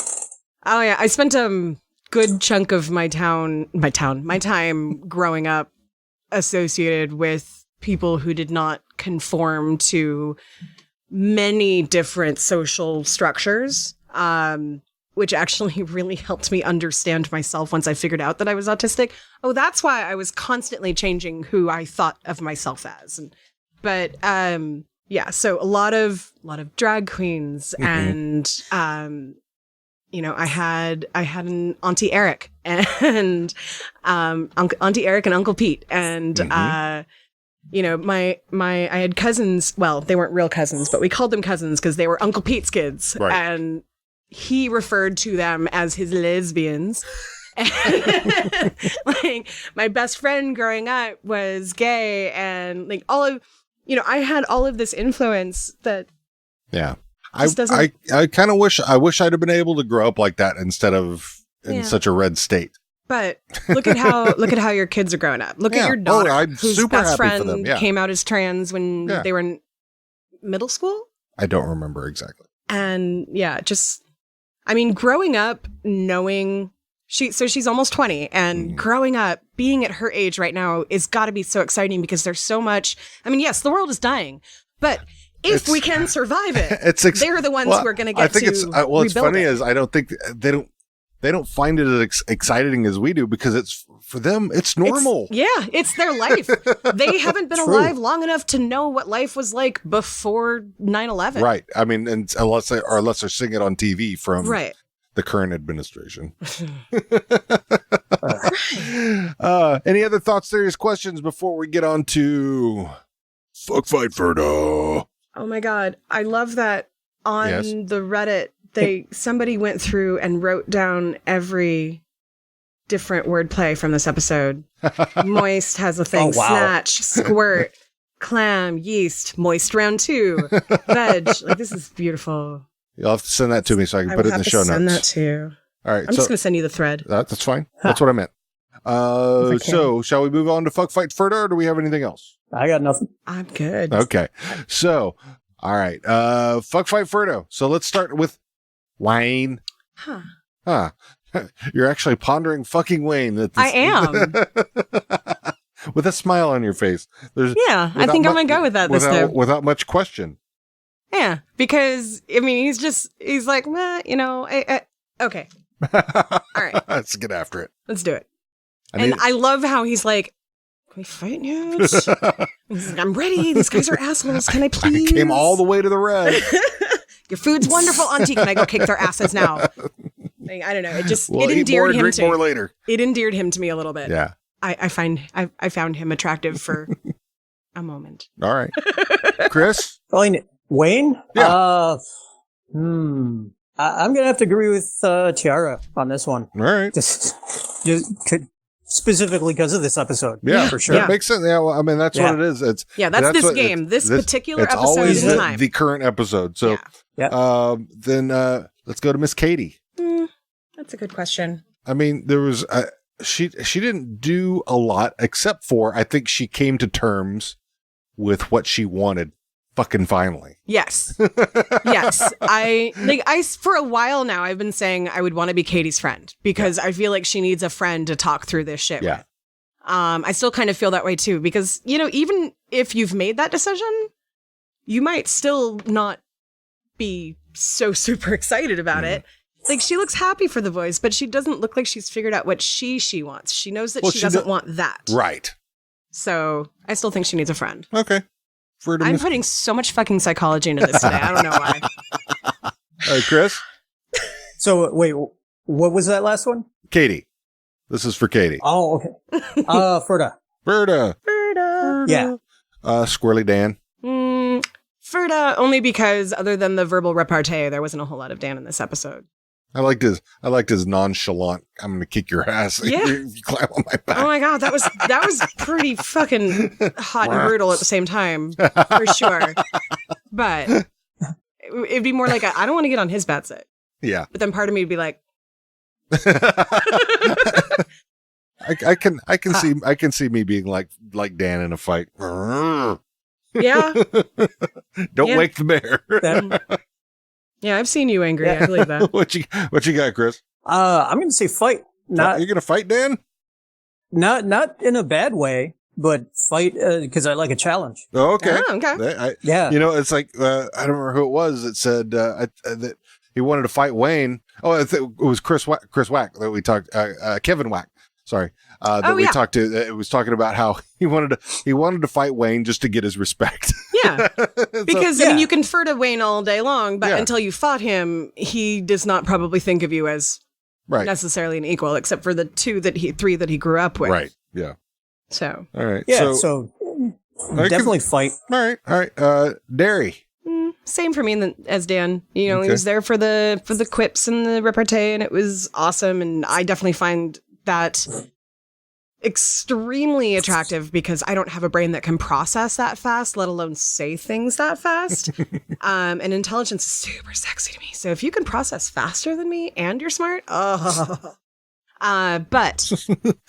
I spent a good chunk of my time growing up associated with people who did not conform to many different social structures, which actually really helped me understand myself once I figured out that I was autistic. Oh, that's why I was constantly changing who I thought of myself as. But so a lot of drag queens and I had an Auntie Eric and Auntie Eric and Uncle Pete and I had cousins. Well, they weren't real cousins, but we called them cousins because they were Uncle Pete's kids, right. And he referred to them as his lesbians. Like my best friend growing up was gay, and like all of I had all of this influence that. Yeah. I kind of wish I'd have been able to grow up like that instead of in such a red state. But look at how your kids are growing up. Look at your daughter, whose super best happy friend for them. Yeah. came out as trans when they were in middle school. I don't remember exactly. And growing up knowing she's almost 20, and growing up being at her age right now is got to be so exciting because there's so much. I mean, yes, the world is dying, but if we can survive it, they're the ones who are going to get. I think what's funny is I don't think they don't find it as exciting as we do because for them it's normal. It's their life. They haven't been alive long enough to know what life was like before 9/11. Right. I mean, and unless they're seeing it on TV from the current administration. Any other thoughts, serious questions before we get on to Fuck Fight Ferdo? Oh my God. I love that on the Reddit, somebody went through and wrote down every different wordplay from this episode. Moist has a thing. Oh, wow. Snatch, squirt, clam, yeast, moist round 2, veg. Like, this is beautiful. You'll have to send that to me so I can put it in the show notes. Send that to you. All right. I'm just going to send you the thread. That's fine. That's what I meant. So shall we move on to Fuck Fight Ferdo, or do we have anything else? I got nothing. I'm good. Okay. So, all right. Fuck Fight Ferdo. So let's start with Wayne. Huh. You're actually pondering fucking Wayne. I am. With a smile on your face. I think I'm going to go with that this time. Without much question. Yeah. Because, I mean, he's like, okay. All right. Let's get after it. Let's do it. I love how he's like, can we fight yet? He's like, I'm ready. These guys are assholes. Can I please? I came all the way to the red. Your food's wonderful, Auntie. Can I go kick their asses now? Like, I don't know. It endeared him to me. More later. It endeared him to me a little bit. Yeah. I found him attractive for a moment. All right. Chris? Wayne? Yeah. I'm going to have to agree with Tiara on this one. All right. Just specifically because of this episode. Yeah, for sure. That makes sense. Yeah, well, I mean, that's what it is. That's this game. This particular episode always is time. The current episode. So, then let's go to Miss Katie. That's a good question. I mean, there was she didn't do a lot except for I think she came to terms with what she wanted. Fucking finally. Yes. Yes. I for a while now, I've been saying I would want to be Katie's friend because I feel like she needs a friend to talk through this shit with. I still kind of feel that way too, because, even if you've made that decision, you might still not be so super excited about it. Like, she looks happy for the voice, but she doesn't look like she's figured out what she wants. She knows that she doesn't want that. Right. So I still think she needs a friend. Okay. I'm putting so much fucking psychology into this today. I don't know why. All right, Chris? So, wait, what was that last one? Katie. This is for Katie. Oh, okay. Ferda. Ferda. Yeah. Squirrely Dan. Ferda, only because other than the verbal repartee, there wasn't a whole lot of Dan in this episode. I liked his nonchalant, I'm going to kick your ass. Yeah. You climb on my back. Oh my God, that was pretty fucking hot and brutal at the same time, for sure. But it'd be more like, I don't want to get on his bad side. Yeah. But then part of me would be like, I can see me being like Dan in a fight. yeah. Don't wake the bear. Yeah, I've seen you angry. I believe that. What you got, Chris? I'm going to say fight. You're going to fight, Dan? Not in a bad way, but fight because I like a challenge. Oh, okay. Oh, okay. Yeah. You know, it's like I don't remember who it was that said that he wanted to fight Wayne. Oh, it was Chris Wack that we talked. Kevin Wack. Sorry. We talked to. It was talking about how he wanted to fight Wayne just to get his respect. Yeah. Because I mean, you can confer to Wayne all day long, but until you fought him, he does not probably think of you as necessarily an equal, except for the three that he grew up with. Right. Yeah. So. All right. Yeah. So definitely fight. All right. Derry. Same for me as Dan. You know, he was there for the quips and the repartee, and it was awesome. And I definitely find that extremely attractive because I don't have a brain that can process that fast, let alone say things that fast. And intelligence is super sexy to me. So if you can process faster than me and you're smart, but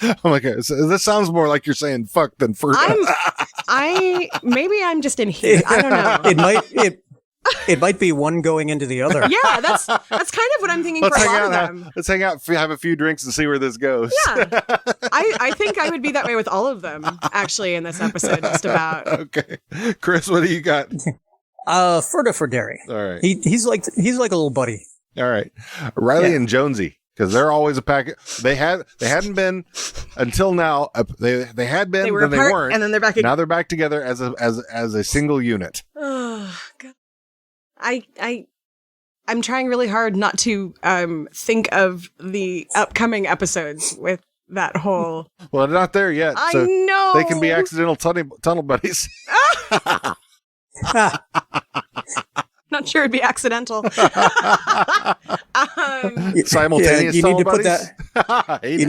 Oh my God, this sounds more like you're saying fuck than first. Maybe I'm just in heat. I don't know. It might be one going into the other. Yeah, that's kind of what I'm thinking for a lot of them. Let's hang out, have a few drinks, and see where this goes. Yeah, I think I would be that way with all of them, actually, in this episode, just about. Okay. Chris, what do you got? Ferda for Derry. All right. He's like a little buddy. All right. Riley and Jonesy, because they're always a packet. They hadn't been until now. They had been, they were then apart, they weren't, and then they're back again. Now they're back together as a single unit. Oh God. I'm trying really hard not to think of the upcoming episodes with that whole. Well, they're not there yet. So I know they can be accidental tunnel buddies. Not sure it'd be accidental. Simultaneous you tunnel need to buddies. Put that. You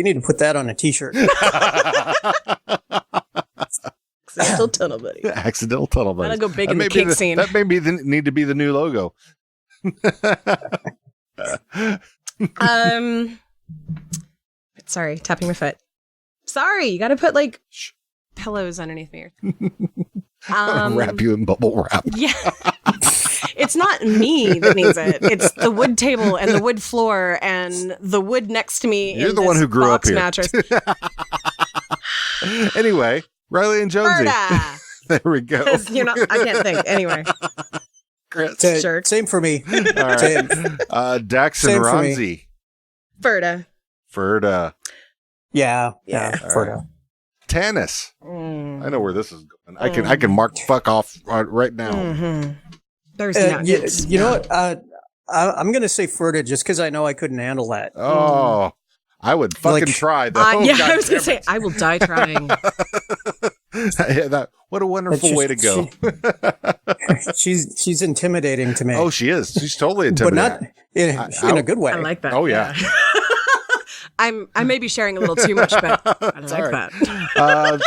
need to put that on a T-shirt. Accidental tunnel buddy. Accidental tunnel buddy. That'll go big in the kink scene. That may need to be the new logo. Sorry, tapping my foot. Sorry, you got to put like pillows underneath me. Wrap you in bubble wrap. Yeah. It's not me that needs it. It's the wood table and the wood floor and the wood next to me. You're the one who grew up here. Mattress. Anyway, Riley and Jonesy. There we go. I can't think. Anyway. Sure. Same for me. All right. Dax and Ronzi. Ferda. Yeah. Ferda. Right. Tanis. I know where this is going. I can mark fuck off right now. Mm-hmm. There's you know what? I'm going to say Ferda just because I know I couldn't handle that. Oh, I would fucking try though. I was going to say I will die trying. What a wonderful way to go. She's intimidating to me. Oh, she is. She's totally intimidating. But not in a good way. I like that. Oh yeah. I may be sharing a little too much, but I like that.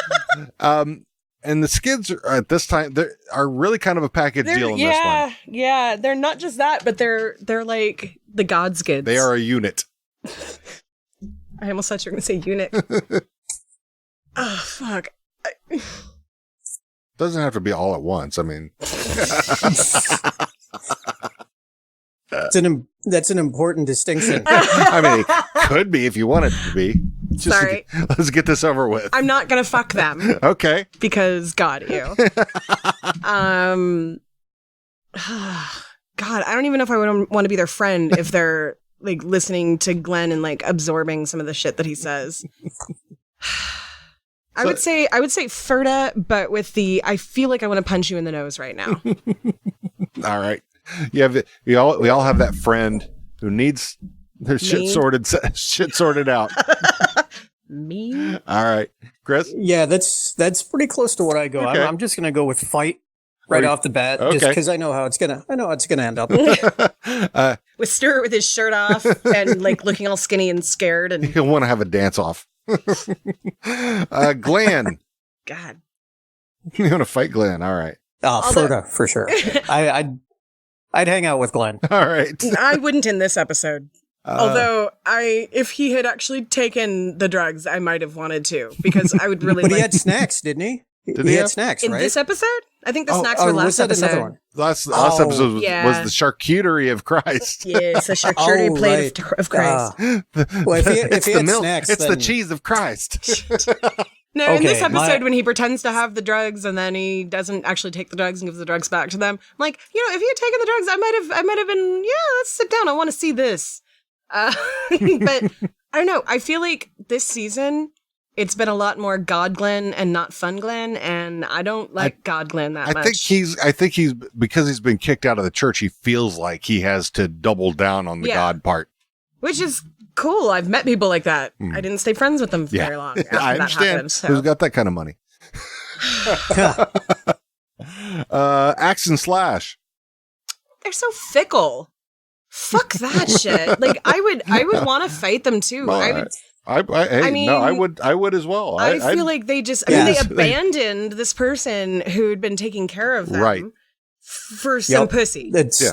And the Skids are, at this time are really kind of a package deal in this one. Yeah, they're not just that, but they're like the God Skids. They are a unit. I almost thought you were going to say unit. Oh fuck. Doesn't have to be all at once. I mean, that's an important distinction. I mean, it could be if you want it to be. Sorry. Let's get this over with. I'm not going to fuck them. Okay. Because God, God, I don't even know if I would want to be their friend if they're like listening to Glenn and like absorbing some of the shit that he says. I would say Ferda, but with I feel like I want to punch you in the nose right now. All right. We all have that friend who needs their shit sorted out. Me? All right. Chris? Yeah, that's pretty close to what I go. Okay. I'm just going to go with fight. right off the bat, just because I know how it's gonna end up. With Stuart with his shirt off and like looking all skinny and scared, and he'll want to have a dance off. Glenn. God. You want to fight Glenn? All right. Oh, for sure. I'd hang out with Glenn. All right. I wouldn't in this episode. Although if he had actually taken the drugs, I might have wanted to, because I would really. But he had snacks, didn't he? He had snacks, in right? this episode? I think the snacks were last episode. Last episode was the charcuterie of Christ. Yes, the charcuterie plate of Christ. Well, if he had milk, snacks, it's then... the cheese of Christ. No, in this episode, when he pretends to have the drugs and then he doesn't actually take the drugs and gives the drugs back to them, I'm like, if he had taken the drugs, I might have been, let's sit down. I want to see this. But I don't know. I feel like this season, it's been a lot more God Glenn and not Fun Glenn, and I don't like God Glenn that much. I think he's because he's been kicked out of the church. He feels like he has to double down on the God part, which is cool. I've met people like that. I didn't stay friends with them for very long. After I understand. That happened, so. Who's got that kind of money? Axe and Slash. They're so fickle. Fuck that shit. Like I would want to fight them too. Well, I would as well. I feel like they just, they abandoned this person who'd been taking care of them for some pussy. Let's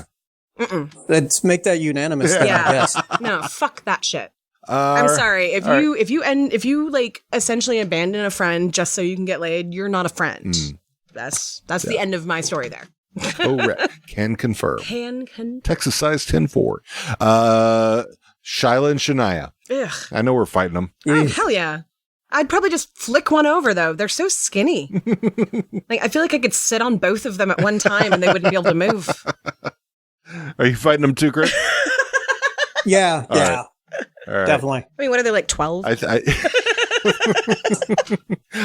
make that unanimous. Yes. No, fuck that shit. I'm sorry. If you like essentially abandon a friend just so you can get laid, you're not a friend. That's the end of my story there. Correct. Can confirm. Texas size 10-4. Shyla and Shania. Ugh. I know we're fighting them. Oh, hell yeah. I'd probably just flick one over, though. They're so skinny. Like I feel like I could sit on both of them at one time and they wouldn't be able to move. Are you fighting them too, Chris? Yeah. All right. Definitely. I mean, what are they, like 12?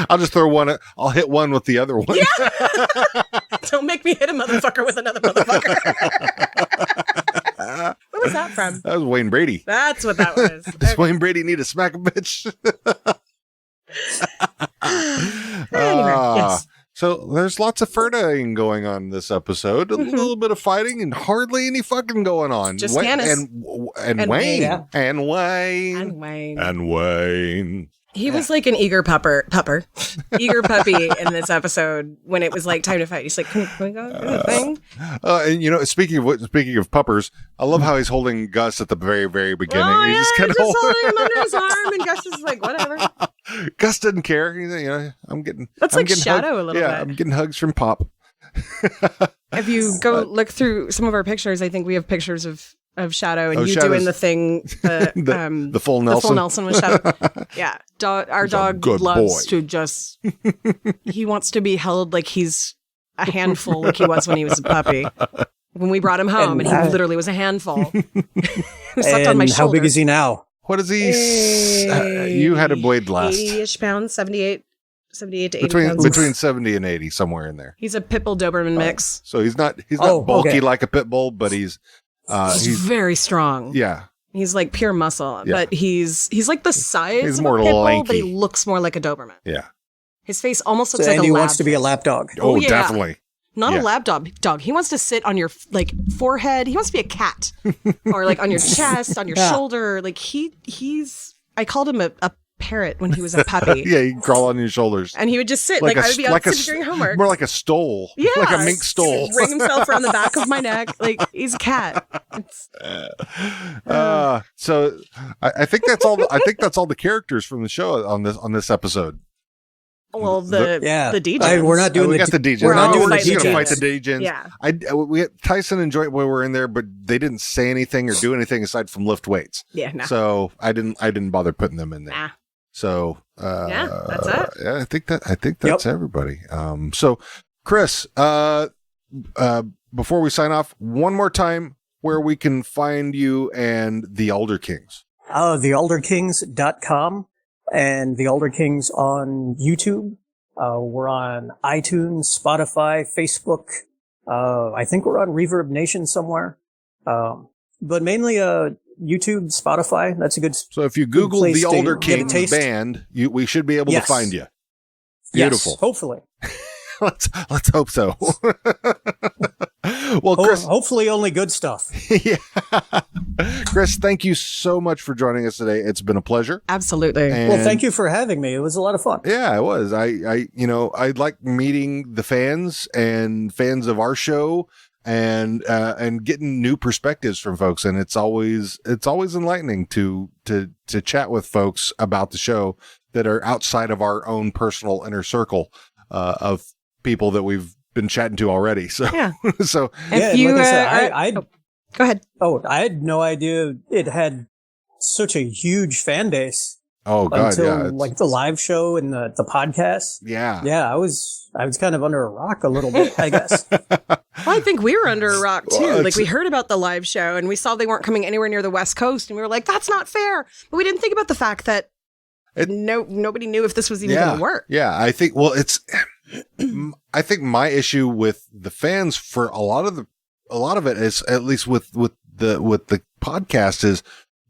I'll just throw one. I'll hit one with the other one. Yeah. Don't make me hit a motherfucker with another motherfucker. Where was that from? That was Wayne Brady. That's what that was. Does Wayne Brady need to smack a bitch? Anyway, yes. So there's lots of flirting going on this episode. A little bit of fighting and hardly any fucking going on. Just Janice. And Wayne. Yeah. And Wayne. He was like an eager eager puppy in this episode when it was like time to fight. He's like, can we go do the thing? And speaking of puppers, I love how he's holding Gus at the very, very beginning. Oh, he's just holding him under his arm, and Gus is like, whatever. Gus doesn't care. I'm getting. That's I'm like getting Shadow a little bit. I'm getting hugs from Pop. If you go look through some of our pictures, I think we have pictures of Shadow and you Shadow's doing the thing, the full Nelson. The full Nelson with Shadow. Yeah. Our dog loves to just, he wants to be held like he's a handful like he was when he was a puppy. When we brought him home and he literally was a handful. He slept on my shoulder. How big is he now? What is he? You had him weighed last. 80-ish pounds, 78 to 80 pounds. Between 70 and 80, somewhere in there. He's a pit bull Doberman mix. So he's not bulky like a pit bull, but he's very strong. Yeah. He's like pure muscle, but he's like the size of a pit bull, but he looks more like a Doberman. Yeah. His face almost looks like Andy a lab. wants to be a lap dog. Oh, yeah. Definitely. Not a lap dog. He wants to sit on your forehead. He wants to be a cat, or like on your chest, on your shoulder. Like he's. I called him a parrot when he was a puppy. Yeah, he'd crawl on your shoulders, and he would just sit. Like I would be out doing homework. More like a stole. Yeah, like a mink stole. Ring himself around the back of my neck. Like he's a cat. So I think that's all. I think that's all the characters from the show on this episode. Well, the DJs. We're not doing we got the DJs. We're not doing the DJs. Gonna fight the DJs. Yeah. We Tyson and Joy were in there, but they didn't say anything or do anything aside from lift weights. Yeah. No. So I didn't bother putting them in there. Nah. So that's it. Yeah, I think that's everybody. So Chris, before we sign off, one more time where we can find you and the Alder Kings. TheAlderKings.com and the Alder Kings on YouTube. We're on iTunes, Spotify, Facebook. I think we're on Reverb Nation somewhere. But mainly YouTube, Spotify. That's a good. So if you Google the Alder Kings band, we should be able to find you. Beautiful. Yes, hopefully. let's hope so. Well, Chris, hopefully only good stuff. Yeah. Chris, thank you so much for joining us today. It's been a pleasure. Absolutely. Well, thank you for having me. It was a lot of fun. Yeah, it was. I like meeting the fans and fans of our show and getting new perspectives from folks. And it's always enlightening to chat with folks about the show that are outside of our own personal inner circle of people that we've been chatting to already. So, yeah. So if you, like I said, go ahead. Oh, I had no idea it had such a huge fan base. Oh God, until like the live show and the podcast. Yeah. Yeah. I was kind of under a rock a little bit, I guess. Well, I think we were under a rock too. Like we heard about the live show and we saw they weren't coming anywhere near the West Coast and we were like, that's not fair. But we didn't think about the fact that nobody knew if this was even going to work. Yeah. I think my issue with the fans for a lot of it is, at least with the podcast, is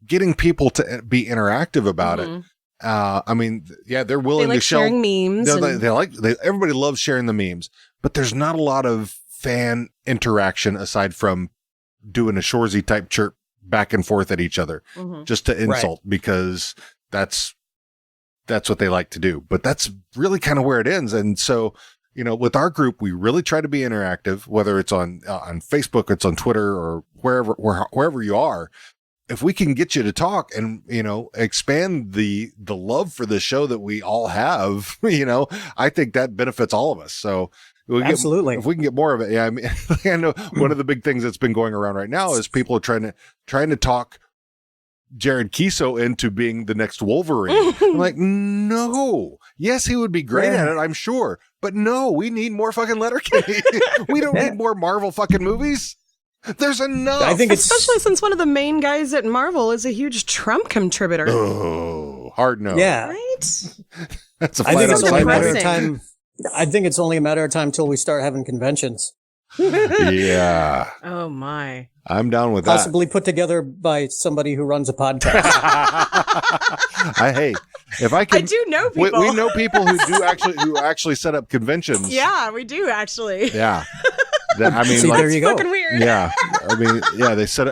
getting people to be interactive about it. I mean, yeah, they're willing to show sharing memes. Everybody loves sharing the memes, but there's not a lot of fan interaction aside from doing a Shoresy type chirp back and forth at each other just to insult, because that's what they like to do. But that's really kind of where it ends. And so, with our group, we really try to be interactive, whether it's on Facebook, it's on Twitter, or wherever you are. If we can get you to talk and, expand the love for the show that we all have, I think that benefits all of us. So absolutely, if we can get more of it. Yeah. I mean, I know one of the big things that's been going around right now is people are trying to talk Jared Kiso into being the next Wolverine. I'm like, no. Yes, he would be great at it, I'm sure. But no, we need more fucking Letterkenny. We don't need more Marvel fucking movies. There's enough. I think especially since one of the main guys at Marvel is a huge Trump contributor. Oh, hard no. Yeah. Right? That's a I think it's only a matter of depressing. time. I think it's only a matter of time till we start having conventions. Yeah. Oh my. I'm down with that. Possibly put together by somebody who runs a podcast. If I can, I do know people. We know people who actually set up conventions. Yeah, we do actually. Yeah. I mean, see, like, there you go. Fucking weird. Yeah. I mean, yeah, they said,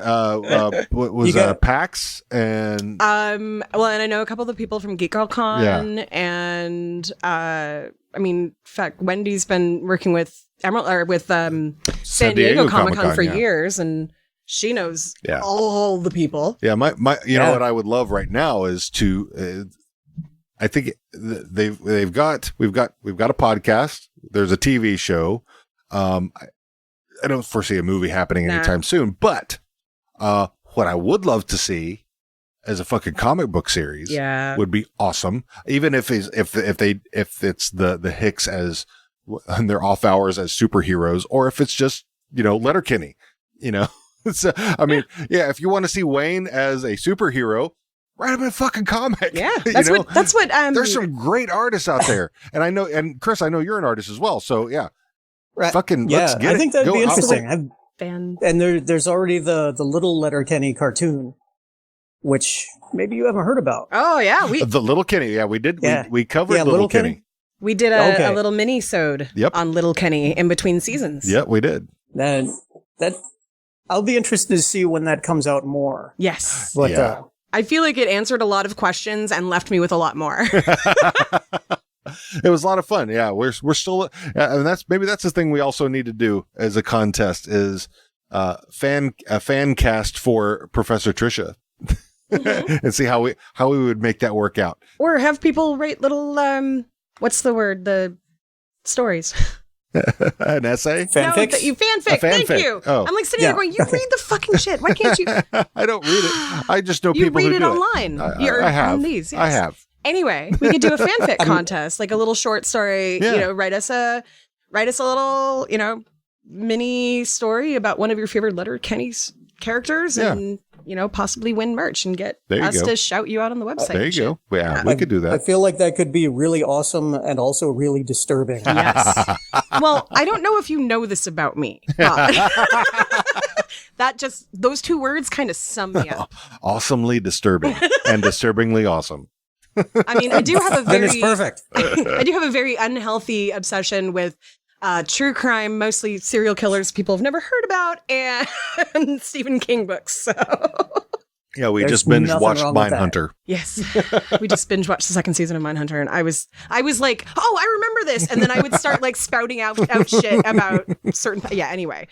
what was PAX and. Well, and I know a couple of the people from Geek Girl Con and, I mean, in fact, Wendy's been working with San Diego Comic-Con for years, and she knows all the people. Yeah. You know what I would love right now is to, I think we've got a podcast. There's a TV show. I don't foresee a movie happening anytime soon, but what I would love to see as a fucking comic book series would be awesome. Even if it's the Hicks as in their off hours as superheroes, or if it's just, Letterkenny, So, I mean, if you want to see Wayne as a superhero, write him a fucking comic. Yeah, that's what. There's some great artists out there, and Chris, I know you're an artist as well. So yeah. Right. Fucking let's get it. I think that'd be interesting. And there's already the little Letterkenny cartoon, which maybe you haven't heard about. Oh yeah, the Little Kenny. Yeah, we did. Yeah. We covered Little Kenny. We did a little mini-sode on Little Kenny in between seasons. Yep, we did. That I'll be interested to see when that comes out more. Yes, but I feel like it answered a lot of questions and left me with a lot more. It was a lot of fun. Yeah, we're still, and that's the thing we also need to do as a contest is a fan cast for Professor Trisha, and see how we would make that work out. Or have people write little what's the word? The stories. An essay? Fanfic? No, fanfic. Thank you. Oh. I'm like sitting there going, you read the fucking shit. Why can't you? I don't read it. I just know people who do it. You read it online. I have. On these. Yes. I have. Anyway, we could do a fanfic contest, like a little short story. Yeah. Write us a little, mini story about one of your favorite Letterkenny's characters, and possibly win merch and get us to shout you out on the website. There you go. Yeah, we could do that. I feel like that could be really awesome and also really disturbing. Yes. Well, I don't know if you know this about me. But those two words kind of sum me up. Awesomely disturbing and disturbingly awesome. I mean, I do have a very it's perfect. I do have a very unhealthy obsession with true crime, mostly serial killers people have never heard about, and Stephen King books. So. Yeah, we just binge watched Mindhunter. Yes, we just binge watched the second season of Mindhunter, and I was like, oh, I remember this, and then I would start like spouting out shit about certain. Yeah, anyway.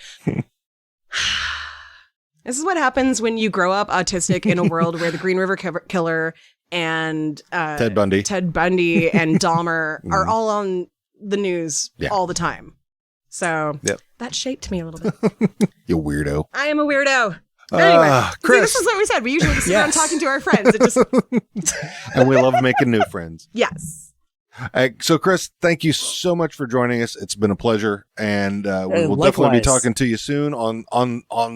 This is what happens when you grow up autistic in a world where the Green River Killer and Ted Bundy and Dahmer are all on the news all the time. So that shaped me a little bit. You weirdo. I am a weirdo. Anyway, Chris. This is what we said. We usually just sit around talking to our friends. It just and we love making new friends. Yes. So, Chris, thank you so much for joining us. It's been a pleasure, and we will definitely be talking to you soon on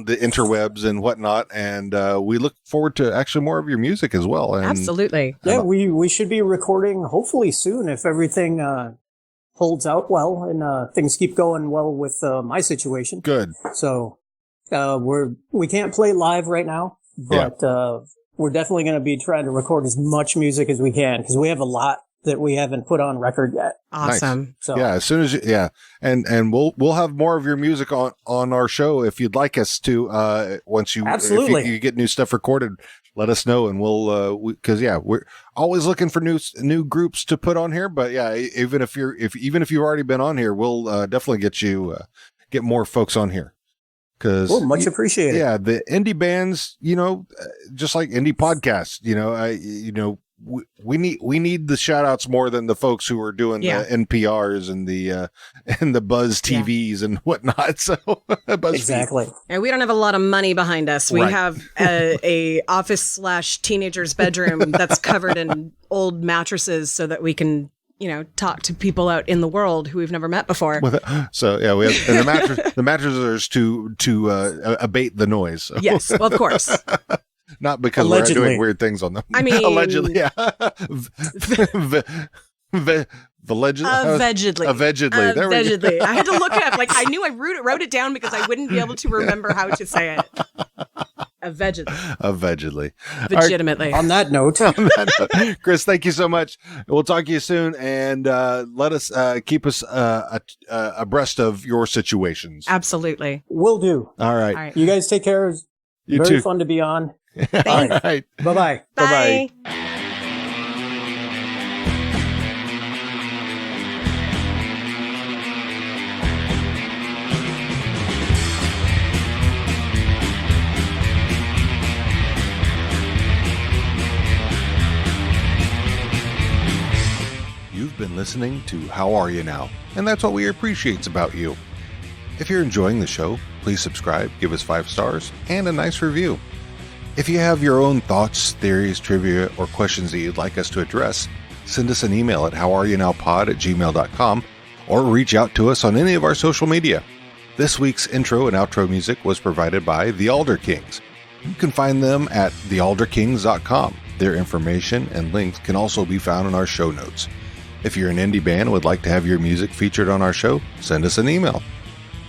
the interwebs and whatnot. And we look forward to actually more of your music as well. And, absolutely. Yeah, we should be recording hopefully soon if everything holds out well and things keep going well with my situation. Good. So. We can't play live right now, but we're definitely going to be trying to record as much music as we can because we have a lot that we haven't put on record yet. Awesome. Nice. So as soon as and we'll have more of your music on our show if you'd like us to. Once you if you get new stuff recorded, let us know and we'll we're always looking for new groups to put on here. But even if you've already been on here, we'll definitely get more folks on here. Much appreciated. Yeah, the indie bands, just like indie podcasts, we need the shout outs more than the folks who are doing the NPRs and the Buzz TVs and whatnot. So exactly. And we don't have a lot of money behind us. We have a office / teenager's bedroom that's covered in old mattresses so that we can talk to people out in the world who we've never met before. So we have and the mattresses to abate the noise. So. Yes, well, of course. Not because allegedly. We're doing weird things on them. I mean, allegedly, yeah. Allegedly. Allegedly. I had to look it up. Like I knew I wrote it down because I wouldn't be able to remember how to say it. Allegedly. Legitimately. On that note. Chris, thank you so much. We'll talk to you soon and let us keep us abreast of your situations. Absolutely. Will do. All right. You guys take care. You Very too. fun to be on. All right. Bye-bye. Bye. You've been listening to How Are You Now? And that's what we appreciate about you. If you're enjoying the show, please subscribe, give us 5 stars, and a nice review. If you have your own thoughts, theories, trivia, or questions that you'd like us to address, send us an email at howareyounowpod@gmail.com or reach out to us on any of our social media. This week's intro and outro music was provided by the Alder Kings. You can find them at thealderkings.com. Their information and links can also be found in our show notes. If you're an indie band and would like to have your music featured on our show, send us an email.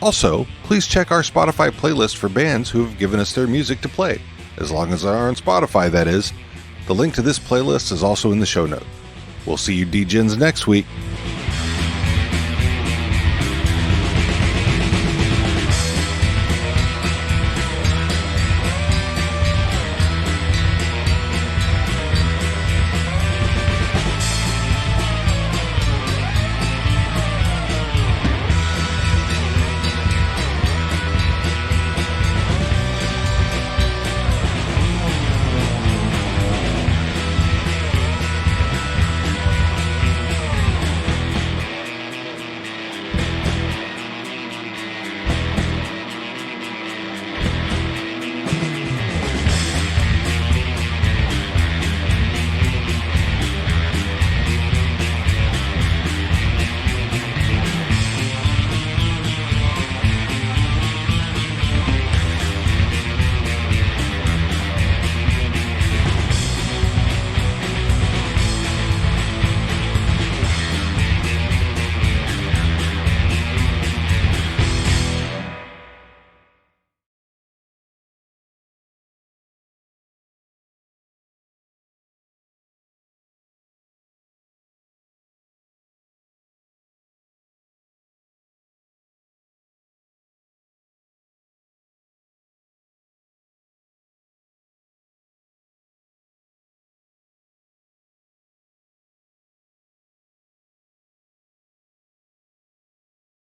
Also, please check our Spotify playlist for bands who have given us their music to play. As long as they're on Spotify, that is. The link to this playlist is also in the show note. We'll see you D-Gens next week.